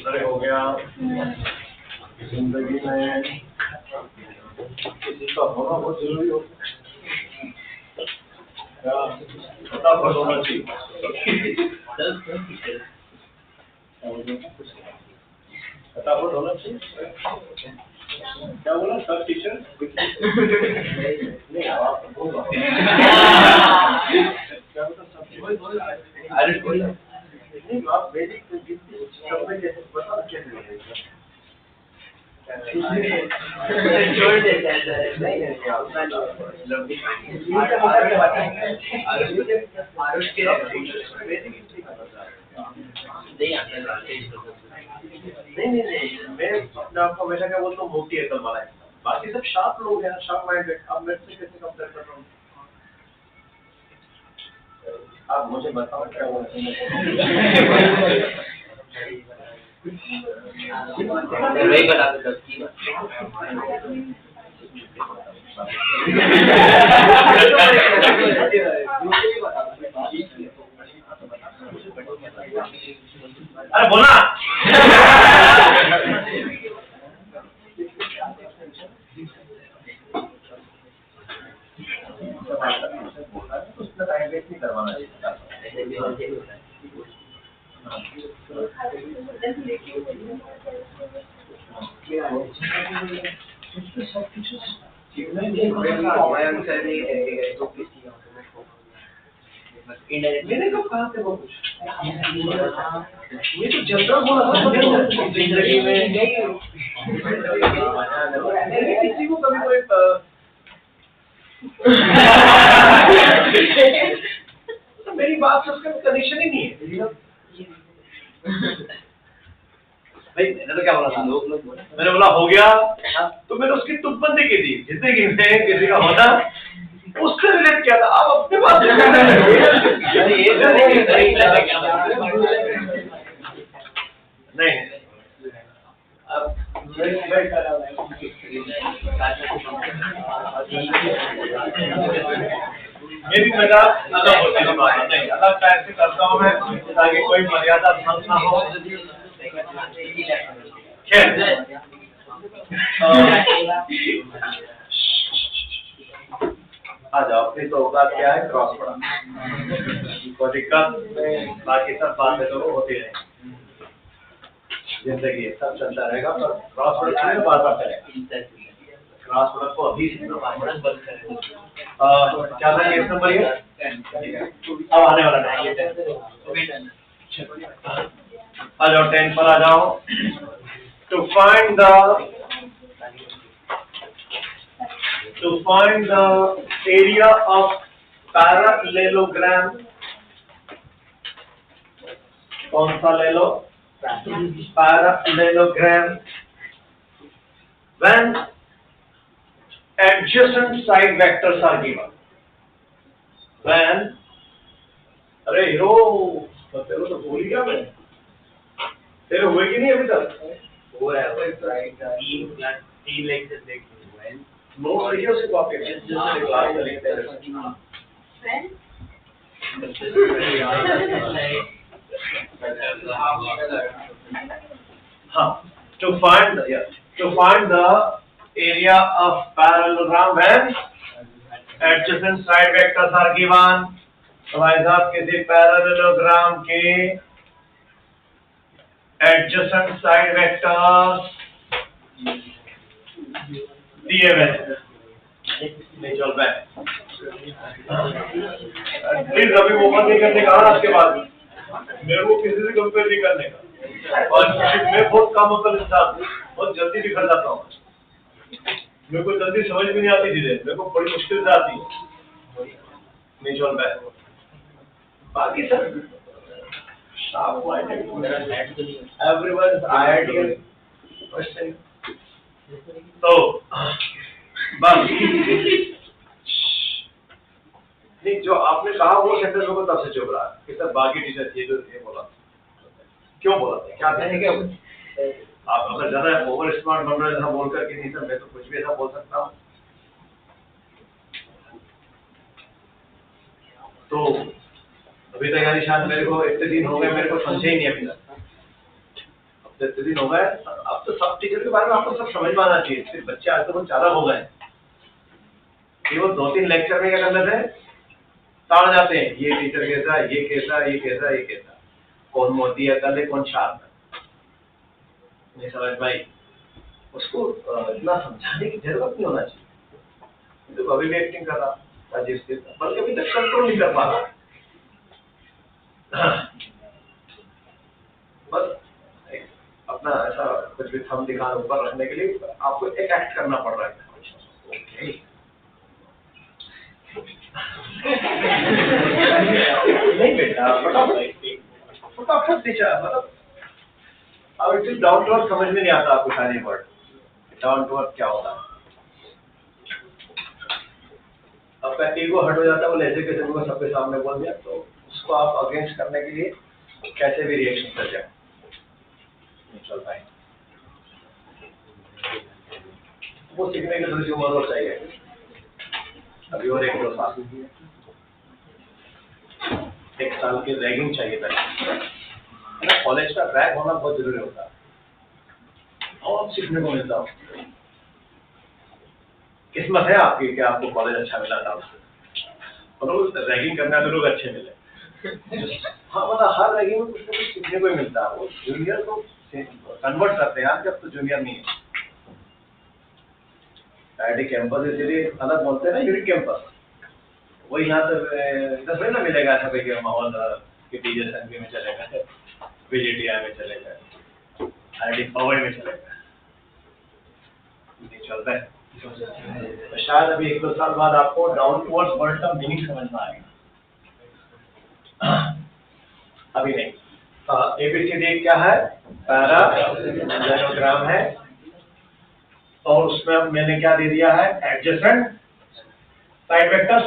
अरे हो गया। जिंदगी में किसी का होना बहुत जरूरी होता है, फटाफट होना चाहिए। फटाफट होना चाहिए। क्या बोला सब टीचर? नहीं आप बोलो। क्या बोला सब टीचर? नहीं आप वेदिक सब में कैसे बता कैसे लगेगा? छोड़ देते हैं सर। नहीं नहीं मैं अपने आप को हमेशा क्या बोलता हूँ मोटी है वाला है, बाकी सब शार्प लोग हैं, शार्प माइंडेड। अब मेरे से कैसे कंपेयर कर रहा हूँ? आप मुझे बताओ क्या बोलते हैं? वही बता दो सब की अरे बोला। उसमें टाइम वेस्ट नहीं करवाना चाहिए। मैंने कब कहा था वो कुछ? ये तो जनरल बोला था जिंदगी में किसी को कभी कोई तो मेरी बात से उसका कनेक्शन ही नहीं है भाई। मैंने तो क्या बोला था? मैंने बोला हो गया तो मैंने उसकी तुकबंदी की थी। जिंदगी में किसी का होना उससे रिलेट किया था। आप अपने बात नहीं अब मेरी मजाक अलग होती है बात नहीं, अलग टाइप से करता हूँ मैं ताकि कोई मर्यादा भंग ना हो। खैर आ जाओ। अपनी तो औकात क्या है? क्रॉस पड़ा कोई दिक्कत नहीं, बाकी सब बातें तो होती रहेंगी। जिंदगी है सब चलता रहेगा, पर क्रॉस प्रोडक्ट बार बार चलेगा। क्रॉस प्रोडक्ट को अभी क्या था? केस नंबर ये अब आने वाला है। आ जाओ 10 पर आ जाओ। To find the area of parallelogram. कौन सा ले लो? Parallelogram when adjacent side vectors are given। when अरे हीरो तेरे तो भूल गया मैं। तेरे हुए कि नहीं अभी तक? हो रहा है तीन लेक्चर देख नोट्स लिखे उसकी कॉपी में। हाँ to find the area of parallelogram when adjacent side vectors are given। तो भाई साहब किसी पैरेललोग्राम के adjacent side vectors दिए हुए हैं। नहीं चल रहा है प्लीज अभी ओपन नहीं करने का आपके बाद मेरे को किसी से कंपेयर नहीं करने का। और मैं बहुत काम अकल इंसान, बहुत जल्दी बिखर जाता हूँ। मेरे को जल्दी समझ भी नहीं आती चीजें, मेरे को बड़ी मुश्किल से आती है। नहीं चल रहा है बाकी सब एवरीवन आइडियल क्वेश्चन। तो बस नहीं जो आपने कहा वो सेंटेंस को तब से चुप रहा कि सर बाकी टीचर ये जो ये बोला क्यों बोला था? क्या कहने क्या आप अगर ज्यादा ओवर स्मार्ट बन रहे हैं बोल करके नहीं सर मैं तो कुछ भी ऐसा बोल सकता हूँ। तो अभी तक यानी शायद मेरे को इतने दिन हो गए मेरे को समझे ही नहीं अभी तक। जितने दिन हो गए अब तो सब टीचर के बारे में आपको सब समझ में आना चाहिए। सिर्फ बच्चे आज तो बहुत चालाक हो गए, केवल 2-3 लेक्चर में क्या कर लेते हैं, ताड़ जाते हैं, ये टीचर कैसा, ये कैसा, ये कैसा, ये कैसा, कौन मोटी है कल, कौन शार्प है, नहीं समझ भाई। उसको इतना समझाने की जरूरत नहीं होना चाहिए। तो अभी भी एक्टिंग कर रहा राजेश के, बल्कि अभी तक कंट्रोल नहीं कर पा रहा। बस अपना ऐसा कुछ भी थम दिखाना ऊपर रखने के लिए आपको एक एक्ट करना पड़ रहा है। ओके नहीं बेटा, फटाफट दिशा, मतलब अब इट डाउन टू अर्थ समझ में नहीं आता आपको सारे वर्ड। डाउन टू अर्थ क्या होता है? आपका ईगो हट हो जाता है, वो लहजे के जरूर सबके सामने बोल दिया, तो उसको आप अगेंस्ट करने के लिए कैसे भी रिएक्शन कर जाए नहीं चल पाए। वो सीखने की थोड़ी सी उम्र और चाहिए, अभी और 1-2 साल, 1 साल की रैगिंग चाहिए था। कॉलेज का रैग होना बहुत जरूरी होता है और सीखने को मिलता हो। किस्मत है आपकी कि आपको कॉलेज अच्छा मिला था, और रैगिंग करना तो लोग अच्छे मिले। हाँ मतलब हर रैगिंग में कुछ ना कुछ सीखने को ही मिलता है। वो जूनियर को कन्वर्ट करते हैं जब तो जूनियर नहीं है। आईआईटी कैंपस इसलिए अलग बोलते हैं ना, यूनिक कैंपस, वही यहाँ से इधर थोड़ी ना मिलेगा ऐसा कोई माहौल कि टीजर में चलेगा, VJTI में चलेगा, आईआईटी पॉवर में चलेगा, नहीं चलता है। तो शायद अभी 1-2 साल बाद आपको डाउन टूवर्ड्स वर्ड का मीनिंग समझ में आएगा, अभी नहीं। ABCD क्या है? पैरालेलोग्राम है, और उसमें अब मैंने क्या दे दिया है? Adjacent side vector.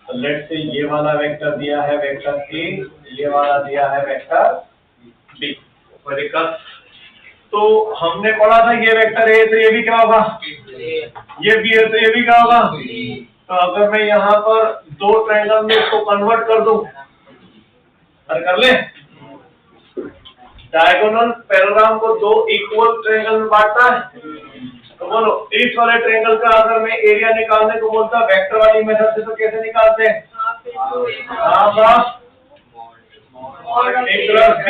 तो लेट से ये वाला वेक्टर दिया है वेक्टर A, ये वाला दिया है वेक्टर B। कोई दिक्कत? तो हमने पढ़ा था ये वेक्टर A तो ये भी क्या होगा? ये B है तो ये भी क्या होगा? तो अगर मैं यहाँ पर 2 ट्रायंगल में इसको कन्वर्ट कर दूं, अरे कर ले, डायगोनल पैरेललोग्राम को 2 इक्वल ट्रायंगल में बांटता है। तो बोलो इस वाले ट्रायंगल का अगर मैं एरिया निकालने को बोलता वेक्टर वाली मेथड से, तो कैसे निकालते हैं? Half A cross B।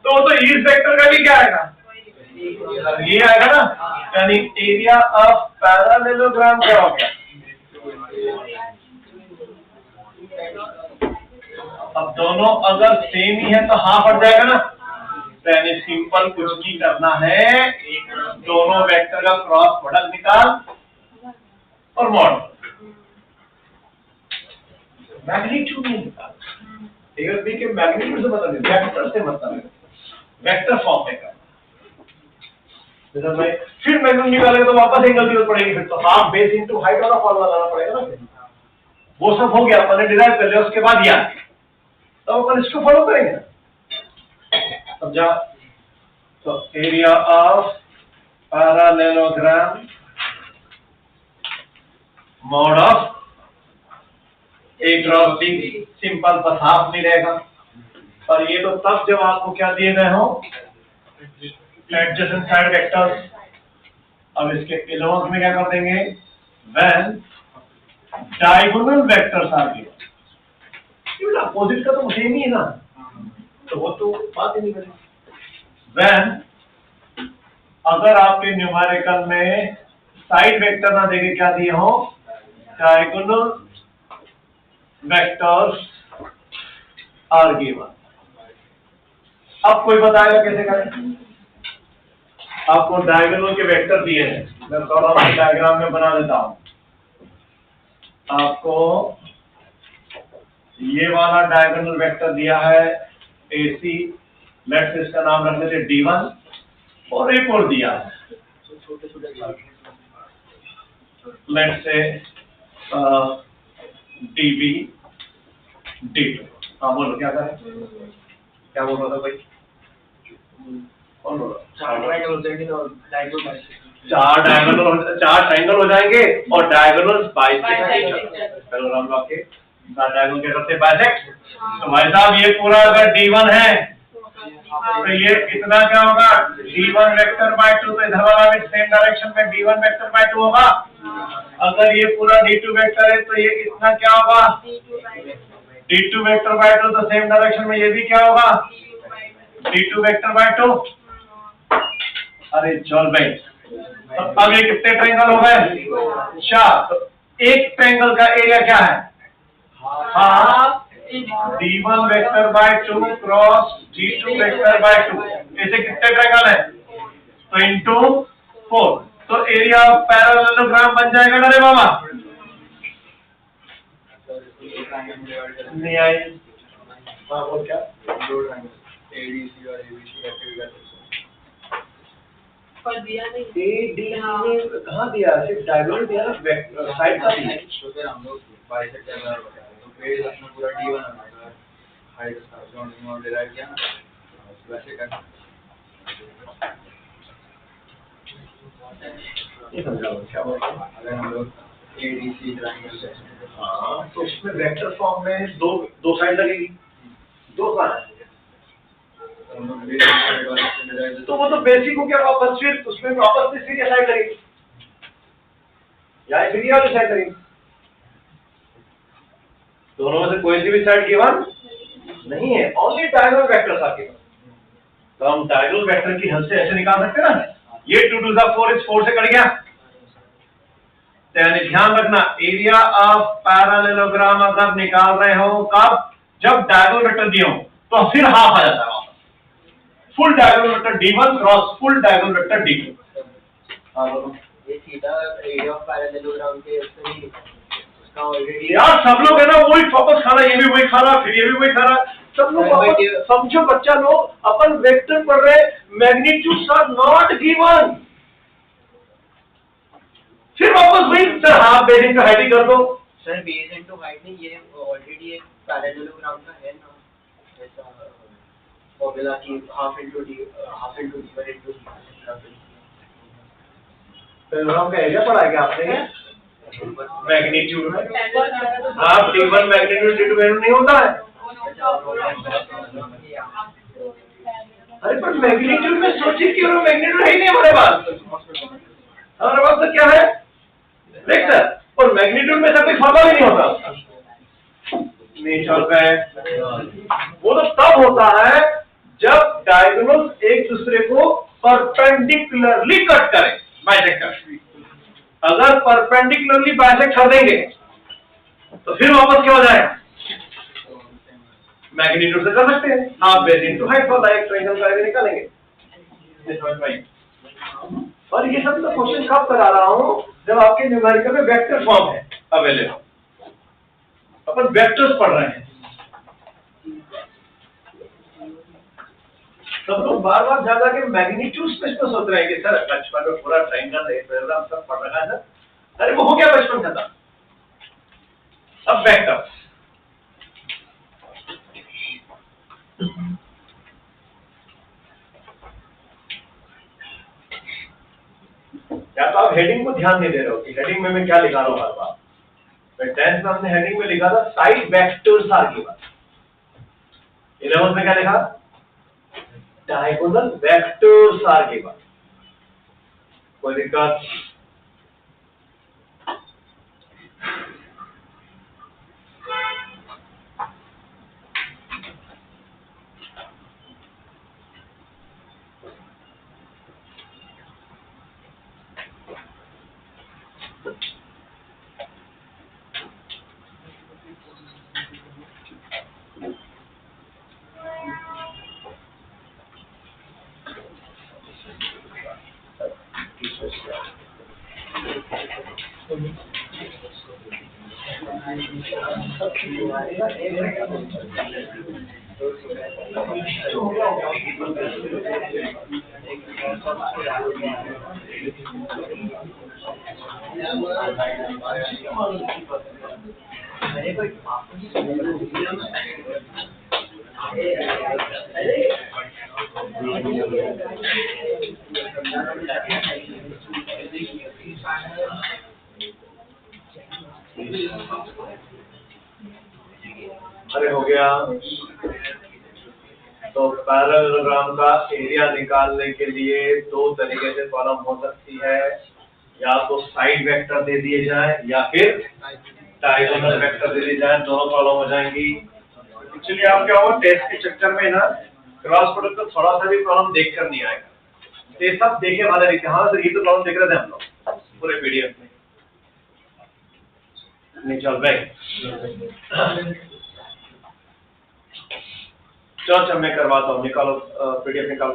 तो इस वेक्टर का भी क्या आएगा? ये आएगा ना, यानी एरिया ऑफ पैरेललोग्राम क्या हो गया? अब दोनों अगर सेम ही है तो हाफ हट जाएगा ना, तो यानी सिंपल कुछ नहीं करना है, दोनों वेक्टर का क्रॉस प्रोडक्ट निकाल और मॉड, मैग्नीट्यूड नहीं निकाल। A B के मैग्नीट्यूड से मतलब नहीं, वेक्टर से मतलब है, वेक्टर फॉर्म में करना। जैसे भाई फिर मैग्नीट्यूड निकालेंगे तो वापस एंगल की जरूरत पड़ेगी, फिर तो हाफ बेस इनटू हाइट वाला फॉर्मूला लाना पड़ेगा ना। वो सब हो गया, अपने डिराइव कर लिया, उसके बाद याद, तो अपन इसको फॉलो करेंगे। समझा? तो area of parallelogram mod of A cross B, simple, बस हाफ नहीं रहेगा। और ये तो तब जब आपको क्या दिए गए हो? Adjacent side vectors. अब इसके इलेवंथ में क्या कर देंगे? When diagonal vectors are given. Opposite का तो सेम ही है ना, तो वो तो बात ही नहीं करेंगे। व्हेन अगर आपके न्यूमेरिकल में साइड वेक्टर ना देके क्या दिए हो? Diagonal vectors are given. अब कोई बताएगा कैसे करें? आपको डायगोनल के वेक्टर दिए हैं, मैं थोड़ा डायग्राम में बना देता हूं। आपको ये वाला डायगोनल वेक्टर दिया है AC, लेट्स इसका नाम रख लेते D1, और एक और दिया है लेट्स से DB D2। हाँ बोलो क्या करें? क्या बोल रहा था भाई? कौन बोल रहा? 4 ट्रायंगल हो जाएंगे और डायगोनल 4 ट्रायंगल हो जाएंगे और डायगोनल बाइसेक्ट। चलो हम लोग के डायगोनल के करते बाइसेक्ट। तो भाई साहब ये पूरा अगर D1 है तो ये कितना क्या होगा, d1 वेक्टर बाय 2, तो इधर वाला भी सेम डायरेक्शन में d1 वेक्टर बाय 2 होगा। अगर ये पूरा d2 वेक्टर है तो ये कितना क्या होगा, d2 वेक्टर बाय 2, तो सेम डायरेक्शन में ये भी क्या होगा, d2 वेक्टर बाय 2। अरे चल भाई, तो अब ये कितने ट्रायंगल हो गए, 4। तो एक ट्रायंगल का एरिया क्या है, half d1 vector by 2 cross d2 vector by 2। ऐसे कितने ट्रायंगल है, तो इंटू 4। तो एरिया ऑफ पैरेललोग्राम बन जाएगा ना रे बाबा, नहीं आई। हाँ बोल क्या, दो ट्रायंगल एडीसी और एबीसी का फिगर पर दिया नहीं। ADC कहाँ दिया, सिर्फ डायगोनल दिया ना, साइड का दिया। तो फिर हम लोग बाइसेक्टर में बताया तो फिर अपना पूरा D1 बनाएगा, हाइट का जो डिराइव किया ना वैसे करना। ये समझाओ क्या बोल रहे हैं। अगर हम लोग एडीसी ट्रायंगल से हाँ, तो उसमें वेक्टर फॉर्म में दो साइड लगेगी, दो साइड। हम लोग डिराइव तो वो तो बेसिक हो गया, वापस फिर उसमें वापस से सीरियस साइड लगेगी या फिर ये वाली साइड लगेगी, दोनों में से कोई सी भी साइड गिवन नहीं है, only diagonal vectors are given. तो हम डायगोनल वेक्टर की हेल्प से ऐसे निकाल सकते हैं ना, ये 2 to the 4 इस 4 से कट गया। तो यानी ध्यान रखना, एरिया ऑफ पैरेललोग्राम अगर निकाल रहे हो कब, जब डायगोनल वेक्टर दिए हो तो फिर हाफ आ जाता है, full diagonal vector d1 cross full diagonal vector d2। ये सीधा एरिया ऑफ पैरेललोग्राम के उससे ही उसका ऑलरेडी यार सब लोग है ना वही फोकस खा रहा, ये भी वही खा रहा, फिर ये भी वही खा रहा, सब लोग वापस समझो बच्चा लोग, अपन वेक्टर पढ़ रहे, मैग्नीट्यूड्स आर नॉट गिवन, फिर वापस वही सर हाफ बेसिस पे हाइट कर दो। सर बेस इनटू हाइट नहीं, ये ऑलरेडी एक पैरेललोग्राम का है ना ऐसा फॉर्मूला की half into d1 into parallelogram का एरिया पढ़ा है क्या आपने, मैग्नीट्यूड में half d1 magnitude d2 value नहीं होता है। अरे पर मैग्नीट्यूड में सोचिए कि वो मैग्नीट्यूड है ही नहीं हमारे पास तो क्या है वेक्टर, और मैग्नीट्यूड में ऐसा कोई फॉर्मूला भी नहीं होता, नहीं चल रहा है। वो तो तब होता है जब डायगोनल्स एक दूसरे को परपेंडिकुलरली कट करें, बाइसेक्ट कर। अगर परपेंडिकुलरली बाइसेक्ट कर देंगे तो फिर वापस क्या हो जाएगा, मैग्नीट्यूड से कर सकते हैं, हाफ बेस इनटू हाइट वाला एक ट्रायंगल का एरिया निकालेंगे। और ये सब तो क्वेश्चन कब करा रहा हूं, जब आपके न्यूमेरिकल में वेक्टर फॉर्म है अवेलेबल, अपन वेक्टर्स पढ़ रहे हैं। सब लोग बार बार जा के मैग्नीट्यूड्स पे सोच रहे हैं कि सर बचपन में पूरा ट्रायंगल है, पैराग्राफ सब पढ़ रखा है सर, अरे वो हो गया बचपन खत्म, अब वेक्टर्स। या तो आप हेडिंग को ध्यान नहीं दे रहे हो कि हेडिंग में मैं क्या लिखा रहा हूं हर बार। मैं 10th में अपने हेडिंग में लिखा था side vectors are given, 11th में क्या लिखा, डायगोनल वेक्टर्स आर गिवन। कोई दिक्कत, अरे हो गया। तो पैरेललोग्राम का एरिया निकालने के लिए दो तरीके से प्रॉब्लम हो सकती है, या तो साइड वेक्टर दे दिए जाए या फिर डायगोनल वेक्टर दे दिए जाए, दोनों प्रॉब्लम हो जाएंगी। एक्चुअली आप क्या होगा, टेस्ट के चक्कर में ना क्रॉस प्रोडक्ट का थोड़ा सा भी प्रॉब्लम देख कर नहीं आएगा, तो ये सब देखे वाले रहते हैं। हाँ सर, ये तो प्रॉब्लम देख रहे थे हम लोग पूरे पीडीएफ में। नहीं चल भाई, चल मैं करवाता हूँ, निकालो पीडीएफ निकालो।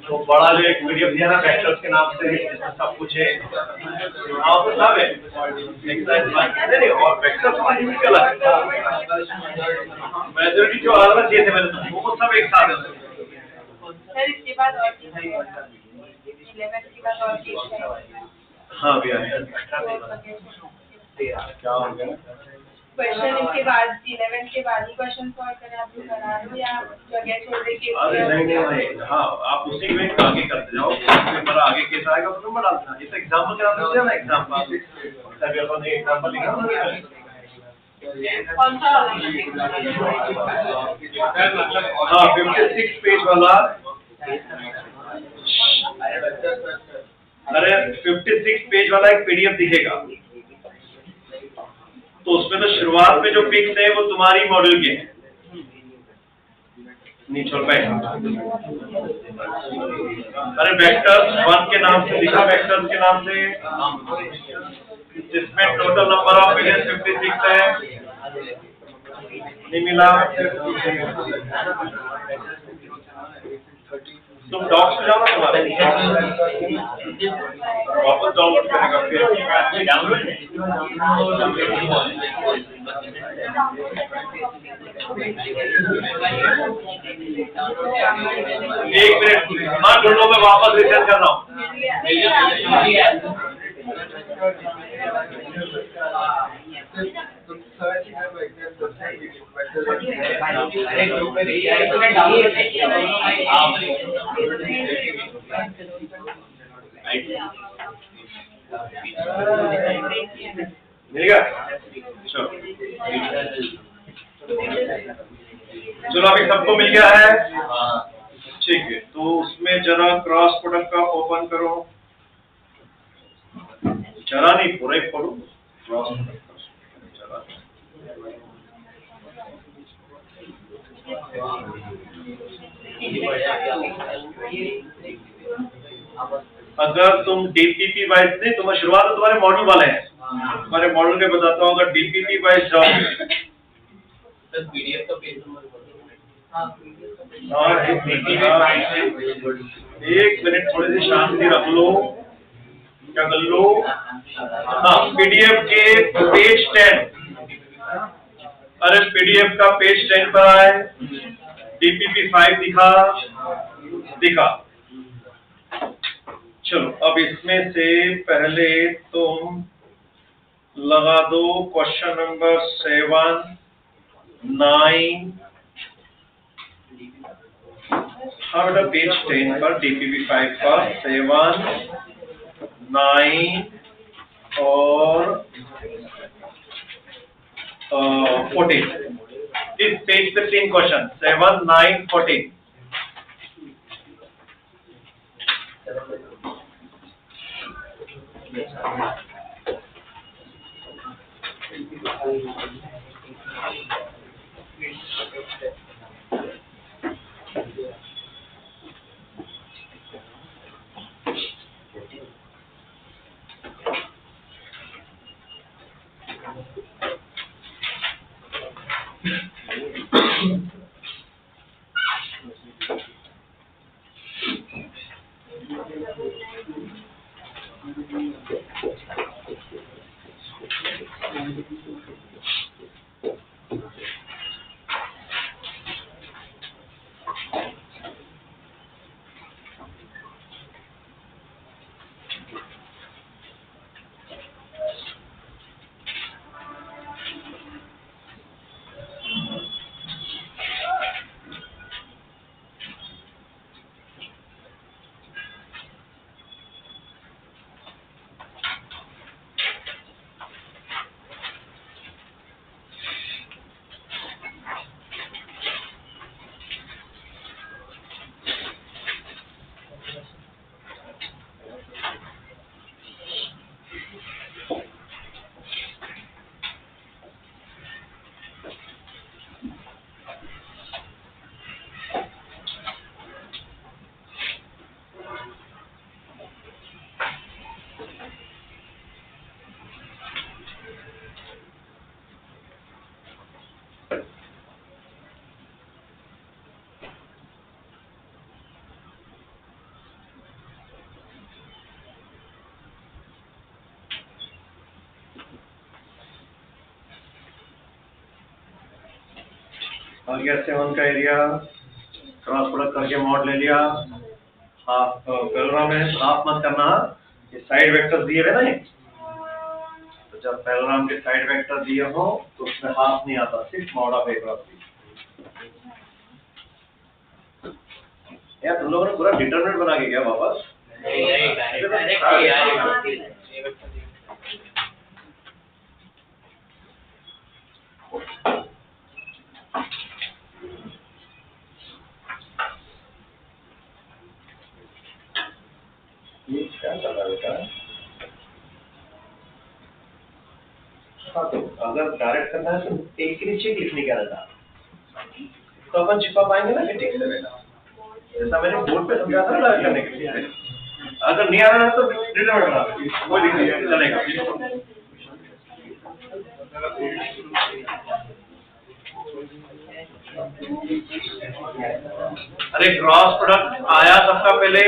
तो बड़ा जो एक पीडीएफ दिया ना वेक्टर्स के नाम से, इसमें सब कुछ है, हाँ तो सब है, नहीं और वेक्टर्स मेजॉरिटी जो अलग दिए थे मैंने वो सब एक साथ है। सर इसके बाद और 11 के बाद और हाँ भैया क्या हो गया क्वेश्चन इसके बाद 11 के बाद ही क्वेश्चन सॉल्व करें, आप लोग करा लो या जगह छोड़ दे के? अरे नहीं, हाँ आप उसी में आगे करते जाओ, पेपर आगे केस आएगा तो नंबर डालना। ये तो एग्जाम्पल के नाम से ना, एग्जाम्पल तभी अपन ने एग्जाम्पल लिखा कौन सा? हाँ 56 पेज वाला, अरे 56 पेज वाला एक पीडीएफ दिखेगा, तो उसमें तो शुरुआत में जो पिक्स है वो तुम्हारी मॉडल के हैं, नहीं छोड़ पाए। अरे वेक्टर्स 1 के नाम से लिखा, वेक्टर्स के नाम से, जिसमें टोटल नंबर ऑफ एलिमेंट्स 56 है, नहीं मिला। तुम डॉक्स पे जाओ ना, तुम्हारे वापस डाउनलोड करेगा फिर डाउनलोड एक मिनट मां ढूंढो, मैं वापस रिसेट कर रहा हूँ। मिल गया? चलो अभी सबको मिल गया है, ठीक है। तो उसमें जरा क्रॉस प्रोडक्ट का ओपन करो, जरा नहीं पूरा ही पढ़ो क्रॉस प्रोडक्ट का, अगर तुम डीपीपी वाइज नहीं, तुम्हारी शुरुआत तो तुम्हारे मॉडल वाले हैं, तुम्हारे मॉडल के बताता हूँ। अगर डीपीपी वाइज जाओ, पीडीएफ का पेज नंबर एक मिनट थोड़ी सी शांति रख लो, क्या कर लो। हाँ पीडीएफ के पेज 10, अरे पीडीएफ का पेज 10 पर आए, डीपीपी 5 दिखा। चलो अब इसमें से पहले तुम लगा दो क्वेश्चन नंबर 7, 9, हाँ बेटा पेज 10 पर डीपीपी 5 पर 7, 9 और 14, इस पेज पे 3 क्वेश्चन 7, 9, 14। आ गया 7 का एरिया, क्रॉस प्रोडक्ट करके मॉड ले लिया, हाफ पैरेललोग्राम में हाफ मत करना, ये साइड वेक्टर दिए हुए ना ये, तो जब पैरेललोग्राम के साइड वेक्टर दिए हो तो उसमें हाफ नहीं आता, सिर्फ mod of A cross B. यार तुम लोगों ने पूरा डिटरमिनेंट बना के गया वापस। ये क्या कर रहा है बेटा? हाँ तो अगर डायरेक्ट करना है तो एक के नीचे लिखने क्या रहता, तो अपन छिपा पाएंगे ना कि ठीक से बेटा, जैसा मैंने बोर्ड पे समझा था डायरेक्ट करने के लिए। अगर नहीं आ रहा है तो डिटरमिनेंट बना दो, कोई दिक्कत नहीं, चलेगा। अरे क्रॉस प्रोडक्ट आया सबका पहले,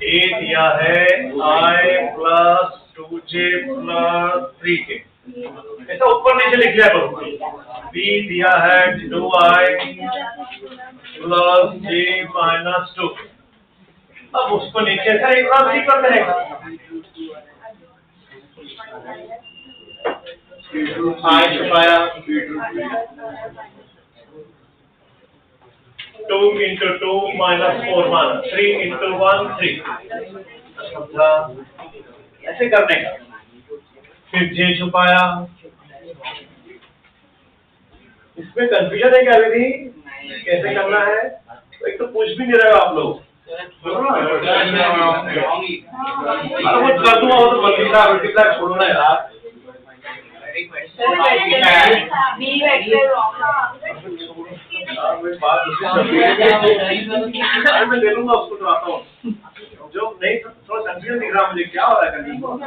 ए दिया है I + 2j + 3k, ऐसा ऊपर नीचे लिख लिया करो। B दिया है 2I + j - 2, अब उसको नीचे से एक बार ठीक करते हैं। I छुपाया 2 × 2 - 4 1, 3 × 1 3, समझा? ऐसे करने का। फिर j छुपाया, इसमें कंफ्यूजन है क्या अभी? कैसे करना है? तो एक तो पूछ भी नहीं रहे हो आप लोग। अरे वो कर दूंगा, वो तो मल्टीप्लाई छोड़ो ना यार। मैं ले लूंगा उसको, तो आता हूँ जो नहीं, थोड़ा कंफ्यूजन दिख रहा मुझे, क्या हो रहा है कंफ्यूजन?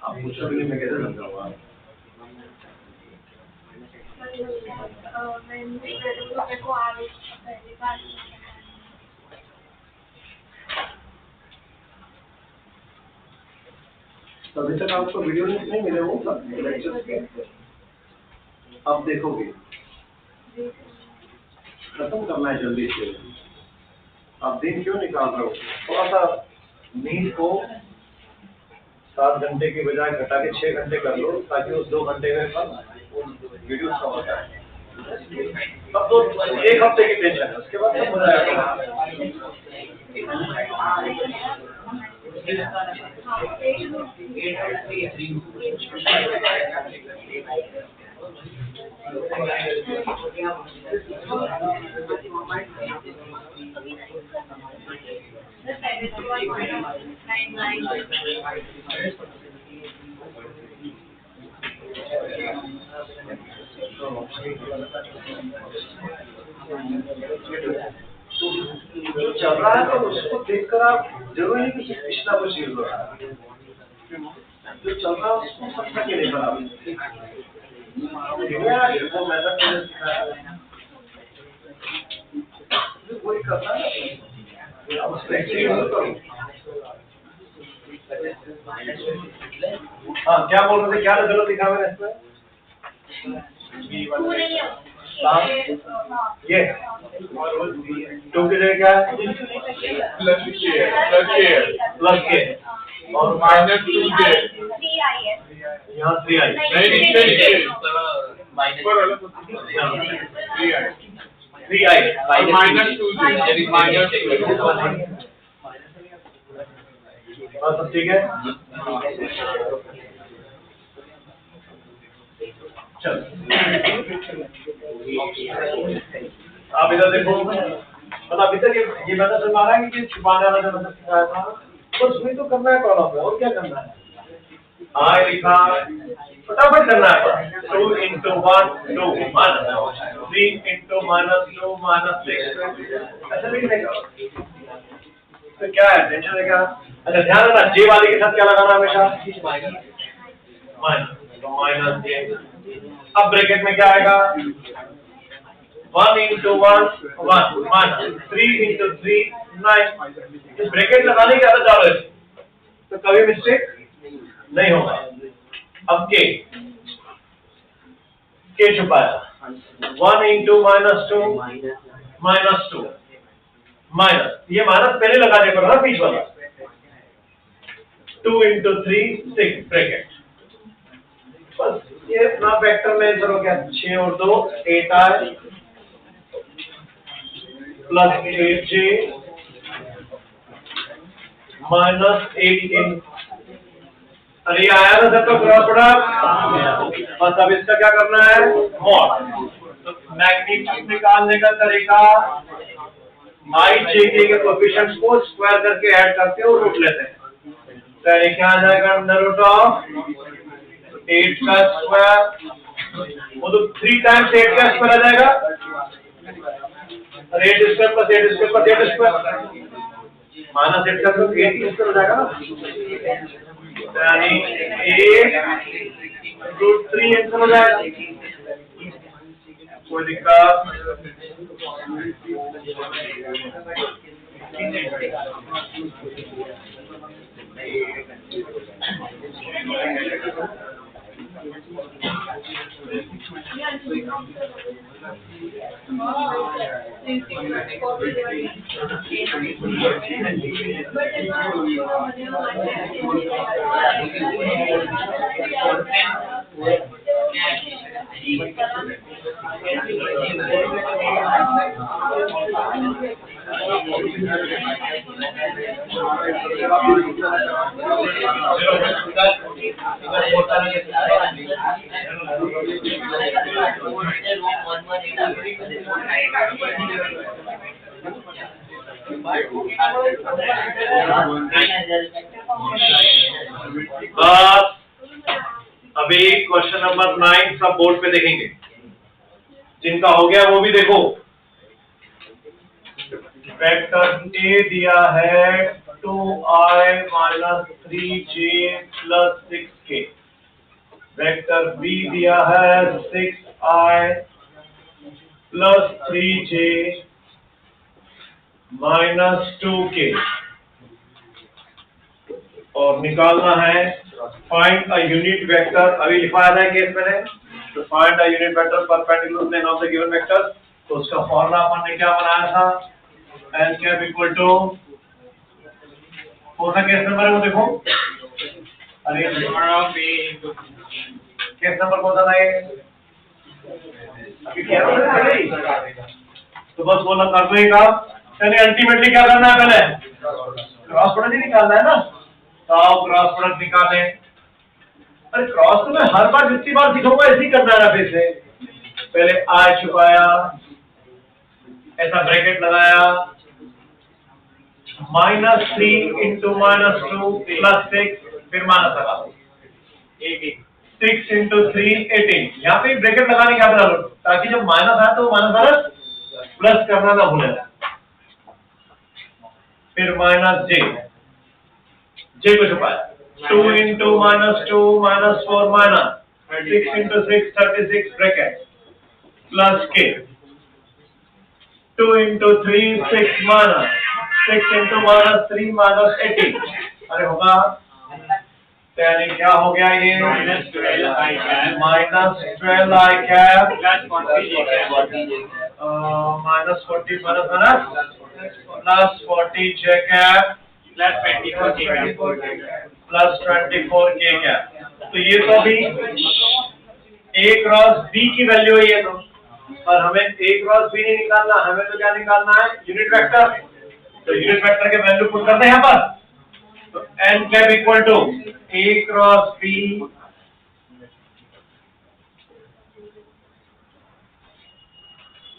आप पूछो भी नहीं, मैं कैसे समझाऊंगा? तो अभी तक आपको वीडियो नहीं मिले वो लेक्चर्स के, अब देखोगे, खत्म करना है जल्दी से। आप दिन क्यों निकाल रहे हो? थोड़ा सा नींद को 7 घंटे की बजाय घटा के 6 घंटे कर लो, ताकि उस 2 घंटे में वीडियो सब हो जाए। तब तो 1 हफ्ते की टेंशन है, उसके बाद सब हो जाएगा। जो चल रहा है तो उसको देखकर आप जरूरी नहीं कि पिछला कुछ यूज हो रहा है, जो चल रहा है उसको समझ के नहीं बना वो मेथड वही करना है, हाँ क्या बोल रहे थे, क्या गलत दिखा मैंने इसमें? ये 2 की जगह क्या है? प्लस के और -2j, यहाँ 3i, नहीं 3i और सब ठीक है। चल आप इधर देखो, मतलब अभी तक ये मैंने समझा रहा है कि छुपाने वाला जो मैंने सिखाया था, बस वही तो करना है कॉलम में, और क्या करना है? हाँ लिखा, फटाफट करना है। 2 × 1 2 -3 × -2 -6, ऐसा लिखने का। तो क्या है, टेंशन है क्या? अच्छा ध्यान रखना, जे वाले के साथ क्या लगाना हमेशा? माइनस जे। अब ब्रैकेट में क्या आएगा? 1 × 1 1 -3 × 3 9। ब्रैकेट लगाने की आदत डालो, तो कभी मिस्टेक नहीं होगा। अब के छुपाया 1 into -2 -2 माइनस, ये माइनस पहले लगा दिया करो ना बीच वाला, 2 into 3 6 ब्रैकेट, बस ये अपना वेक्टर में आंसर हो गया। 6 और 2 8 आए प्लस 8j माइनस 18। अरे आया ना सबका क्रॉस प्रोडक्ट, बस अब इसका क्या करना है मॉड। तो मैग्नीट्यूड निकालने का तरीका i j k के कोएफिशिएंट्स को स्क्वायर करके ऐड करते हैं और रूट लेते हैं। तो ये क्या आ जाएगा अंडर रूट ऑफ 8 का स्क्वायर, वो तो 3 टाइम्स 8 का स्क्वायर आ जाएगा, 8 square plus 8 square plus 8 square minus 8 का स्क्वायर 8 स्क्वायर हो जाएगा ना, यानी 8√3 आंसर हो जाएगा। कोई दिक्कत बस अभी क्वेश्चन नंबर 9 सब बोर्ड पे देखेंगे, जिनका हो गया वो भी देखो। वेक्टर A दिया है 2i minus 3j plus 6k, vector B दिया है 6i plus 3j minus 2k, और निकालना है फाइंड अ यूनिट वेक्टर। अभी लिखवाया था केस मैंने, तो find a unit vector perpendicular plane of the given vector. तो उसका फॉर्मूला अपन ने क्या बनाया था, एल कैप इक्वल टू, कौन सा केस नंबर है वो देखो, अरे केस नंबर कौन सा था ये, अभी क्या तो बस बोला कर दो एक आप। चलिए अल्टीमेटली क्या करना है, पहले क्रॉस प्रोडक्ट ही निकालना है ना, तो आओ क्रॉस प्रोडक्ट निकालें। अरे क्रॉस तो मैं हर बार जितनी बार दिखाऊंगा ऐसे ही करना है ना, फिर से पहले आई छुपाया, ऐसा ब्रैकेट लगाया, -3 into -2 प्लस 6, फिर माइनस लगा दो 6 into 3 18। यहाँ पे ब्रैकेट लगाने की आप डालो ताकि जब माइनस आए तो माइनस प्लस करना ना भूले। फिर माइनस j को छुपाया, 2 into -2 -4 minus 6 into 6 36 bracket plus k, 2 into 3 6 minus 6 into -3 minus 18। अरे होगा, यानी क्या हो गया ये -12i cap -40 plus 40j cap plus 24k cap। तो ये तो अभी a क्रॉस b की वैल्यू है ये तो, और हमें a क्रॉस b नहीं निकालना, हमें तो क्या निकालना है यूनिट वेक्टर। तो यूनिट वेक्टर के वैल्यू पुट करते हैं यहाँ पर, तो n cap equal to a cross b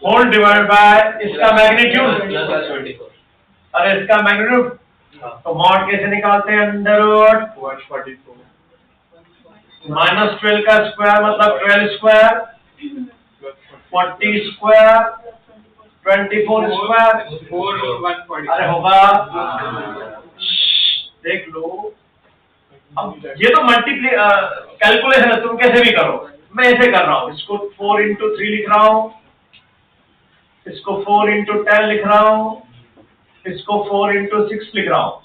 whole divide by इसका मैग्नीट्यूड, अरे इसका मैग्नीट्यूड तो मॉड कैसे निकालते हैं, अंडर रूट -12 का स्क्वायर मतलब 12 स्क्वायर, 40 स्क्वायर, 24 स्क्वायर, अरे होगा, देख लो। अब ये तो मल्टीप्लाई कैलकुलेशन है, तुम कैसे भी करो, मैं ऐसे कर रहा हूँ। इसको 4 into 3 लिख रहा हूँ, इसको 4 into 10 लिख रहा हूँ, इसको 4 into 6 लिख रहा हूँ।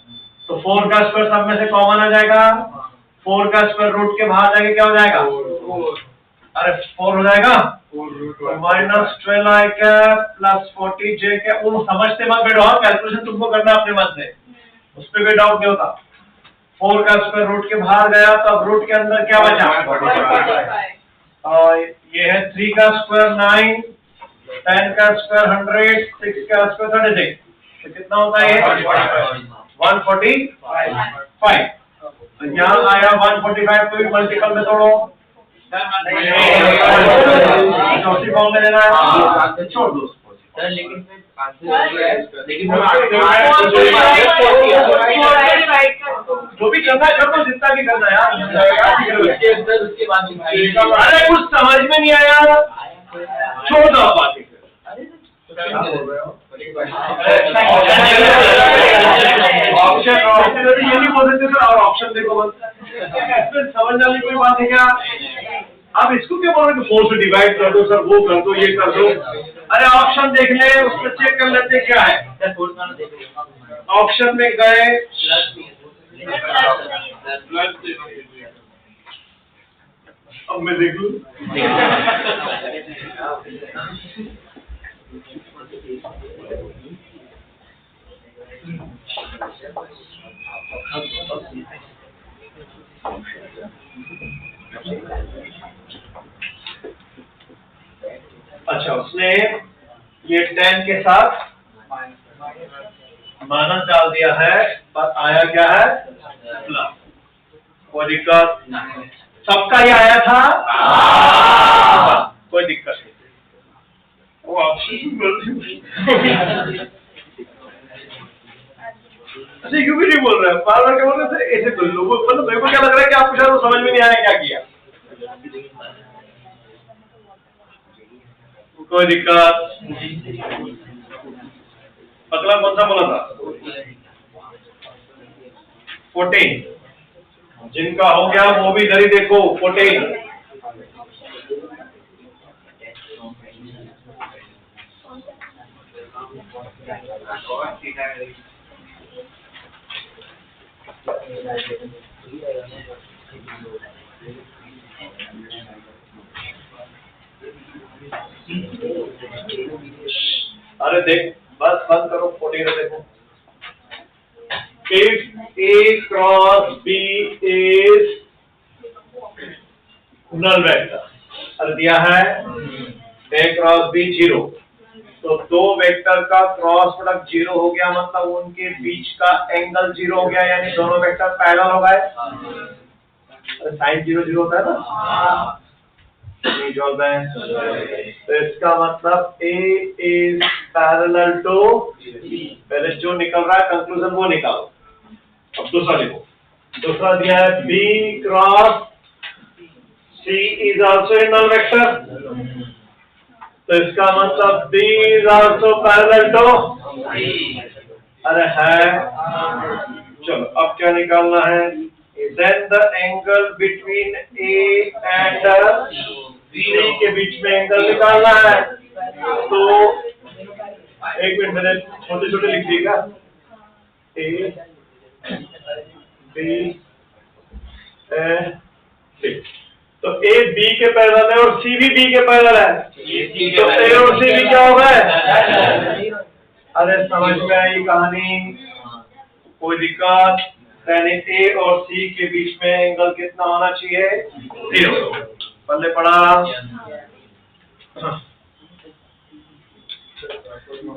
तो 4 का स्क्वायर सब में से कॉमन आ जाएगा, 4 का स्क्वायर रूट के बाहर जाके क्या हो जाएगा, अरे 4 हो जाएगा, minus 12i cap plus 40j cap. वो समझते मत बैठो, कैलकुलेशन तुमको करना अपने मन से, उस पर कोई डाउट नहीं होता। 4 का स्क्वायर रूट के बाहर गया तो अब रूट के अंदर क्या बचा, और ये है 3 का स्क्वायर 9, 10 का स्क्वायर 100, 6 का स्क्वायर 36, तो कितना होता है ये 145। तो यहाँ आया 145 को भी मल्टीपल में तोड़ो, चौथी फॉर्म में लेना है, छोड़ दो सर लेकिन फिर जो भी करना है कर दो, जितना भी करना है यार। उसके बाद अरे कुछ समझ में नहीं आया, छोड़ दो बात। ऑप्शन ये नहीं बोल सकते सर, और ऑप्शन देखो बस, समझ वाली कोई बात है क्या? आप इसको क्या बोल रहे हो 4 से डिवाइड कर दो सर, वो कर दो, ये कर दो। अरे ऑप्शन देख ले, उसमें चेक कर लेते क्या है। ऑप्शन में गए, अब मैं देख लूं। अच्छा, उसने ये 10 के साथ माइनस डाल दिया है, पर आया क्या है प्लस। कोई दिक्कत, सबका ही आया था, कोई दिक्कत नहीं। वो ऑप्शन अच्छा क्यों भी नहीं बोल रहे हैं, बार बार क्या बोल रहे थे ऐसे कर लो, मतलब मेरे को क्या लग रहा है कि आपको शायद समझ में नहीं आया क्या किया। कोई दिक्कत, अगला कौन सा बोला था 14, जिनका हो गया वो भी इधर ही देखो 14। अरे देख, बस बंद करो, 14 देखो। If A cross B is null vector, अरे दिया है A cross B 0, तो दो वेक्टर का क्रॉस प्रोडक्ट 0 हो गया, मतलब उनके बीच का एंगल 0 हो गया, यानी दोनों वेक्टर पैरेलल हो गए। अरे साइन 0 0 होता है ना, नहीं जोड़ते हैं, तो इसका मतलब A is parallel to, पहले जो निकल रहा है कंक्लूजन वो निकालो। अब दूसरा लिखो, दूसरा दिया है B cross C is also a null vector, तो इसका मतलब B is also parallel to, अरे है, चलो अब क्या निकालना है, then the angle between A and C के बीच में एंगल निकालना है। तो एक मिनट मैंने छोटे छोटे लिख दिएगा, A B C, तो A B के पैरेलल है और C भी B के पैरेलल है, तो A और C भी क्या हो गए। अरे समझ में आई कहानी, कोई दिक्कत, यानी A और C के बीच में एंगल कितना होना चाहिए 0। पहले पढ़ा,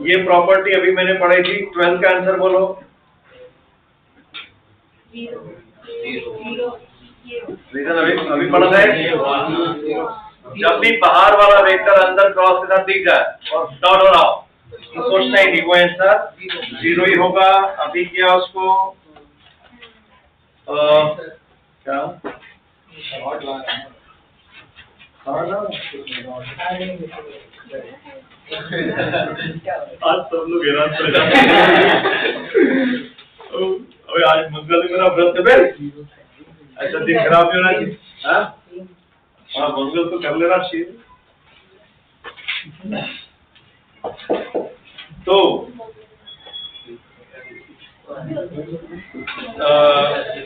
ये प्रॉपर्टी अभी मैंने पढ़ी थी, 12 का आंसर बोलो। रीजन अभी पढ़ा है, जब भी बाहर वाला वेक्टर अंदर क्रॉस के साथ दिख जाए और डॉट हो रहा हो तो सोचना ही नहीं, वो आंसर 0 ही होगा। अभी क्या उसको क्या आज सब लोग हैरान कर जाते हैं। अबे आज मंगल मेरा व्रत है, ऐसा दिन खराब नहीं होना चाहिए। हाँ मंगल तो कर लेना चाहिए। तो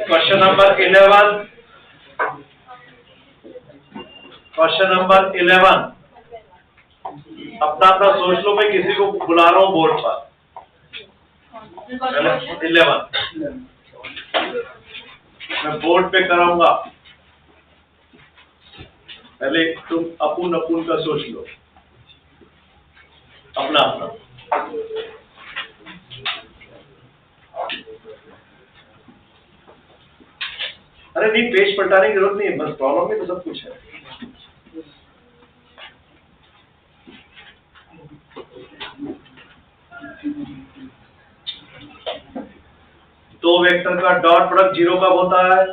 क्वेश्चन नंबर 11, क्वेश्चन नंबर 11 अपना अपना सोच लो, मैं किसी को बुला रहा हूँ बोर्ड पर। 11 मैं बोर्ड पे कराऊंगा, पहले तुम अपुन अपुन का सोच लो अपना अपना। अरे नहीं, पेज पलटाने की जरूरत नहीं है, बस प्रॉब्लम में तो सब कुछ है। दो वेक्टर का डॉट प्रोडक्ट 0 कब होता है?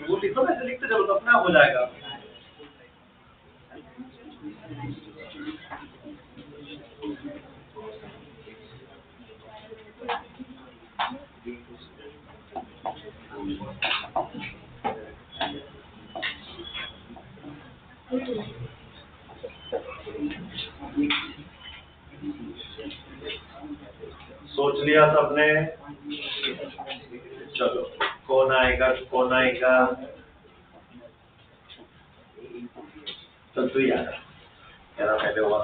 वो लिखो, ऐसे लिखते चलो तो अपना हो जाएगा। सोच लिया सबने? चलो कौन आएगा, कौन आएगा? चल तू ही आएगा, क्या पहले हुआ।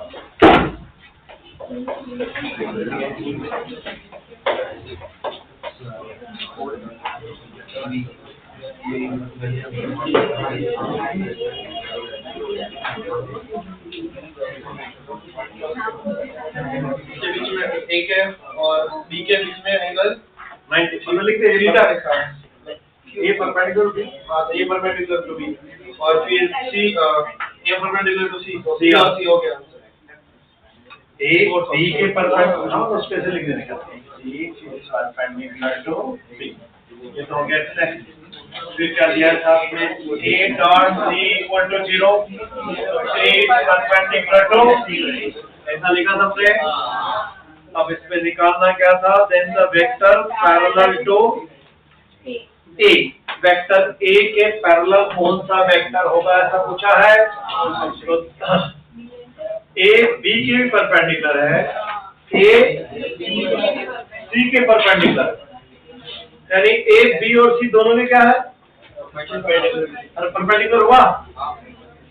के बीच में ए के और बी के बीच में एंगल 90 मतलब लिखते हैं थीटा रीटा। A perpendicular B, A perpendicular to B, और फिर सी ए परपेंडिकुलर टू सी, सी और सी हो गया। ए बी के परपेंडिकुलर, हाँ तो स्पेशल लिख देने का, ए परपेंडिकुलर टू बी, ये तो हो गया। नेक्स्ट फिर क्या दिया था आपने? A dot C equal to 0, A perpendicular to, ऐसा लिखा सबने। अब इसमें निकालना क्या था? Then the vector parallel to A, vector A के पैरेलल कौन सा वेक्टर होगा, ऐसा पूछा है। तो ए बी के भी परपेंडिकुलर है, ए सी के परपेंडिकुलर, यानी ए बी और सी दोनों में क्या है? परपेंडिकुलर हुआ।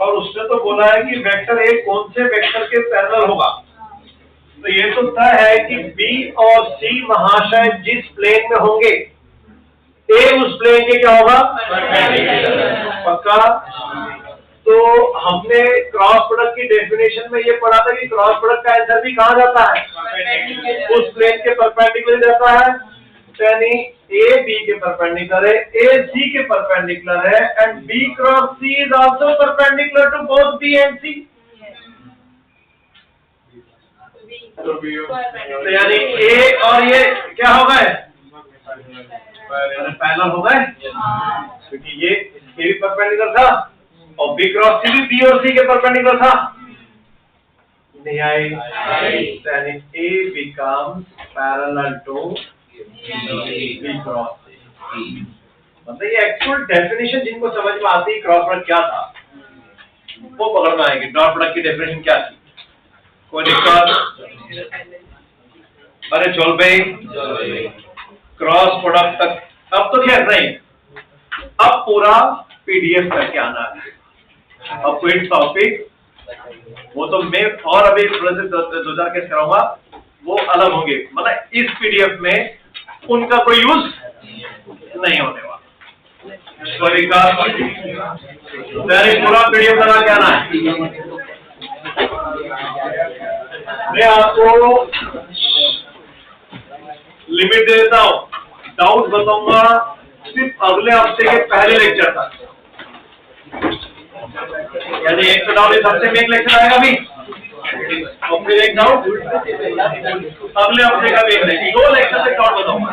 और उसने तो बोला है कि वेक्टर ए कौन से वेक्टर के पैरेलल होगा, तो ये तो तय है कि बी और सी महाशय जिस प्लेन में होंगे, ए उस प्लेन के क्या होगा? पक्का। तो हमने क्रॉस प्रोडक्ट की डेफिनेशन में ये पढ़ा था कि क्रॉस प्रोडक्ट का आंसर भी कहाँ जाता है? उस प्लेन के परपेंडिकुलर जाता है। यानी ए बी के परपेंडिकुलर है, ए सी के परपेंडिकुलर है, and B cross C is also perpendicular to both B and C. तो यानी ए और ये क्या हो गए? पैरेलल हो गए, क्योंकि ये इसके भी परपेंडिकुलर था और बी क्रॉस सी भी बी और सी के परपेंडिकुलर था। नहीं आई? यानी A becomes parallel to B cross C. मतलब ये एक्चुअल डेफिनेशन जिनको समझ में आती है क्रॉस प्रोडक्ट क्या था, वो पकड़ में आएगी। डॉट प्रोडक्ट की डेफिनेशन क्या थी? कोई दिक्कत? अरे चल भाई, क्रॉस प्रोडक्ट तक अब तो खैर नहीं, अब पूरा पीडीएफ करके आना है। अब कोई टॉपिक वो तो मैं और अभी थोड़े से 2000 केस कराऊंगा, वो अलग होंगे। मतलब इस पीडीएफ में उनका कोई यूज नहीं होने वाला। पूरा पीडीएफ बना के आना है। मैं आपको लिमिट दे देता हूँ, डाउट बताऊंगा सिर्फ अगले हफ्ते के पहले लेक्चर तक। यानी एक तो डाउट इस हफ्ते में एक लेक्चर आएगा भी, और फिर एक डाउट अगले हफ्ते का भी एक लेक्चर, 2 लेक्चर तक डाउट बताऊंगा।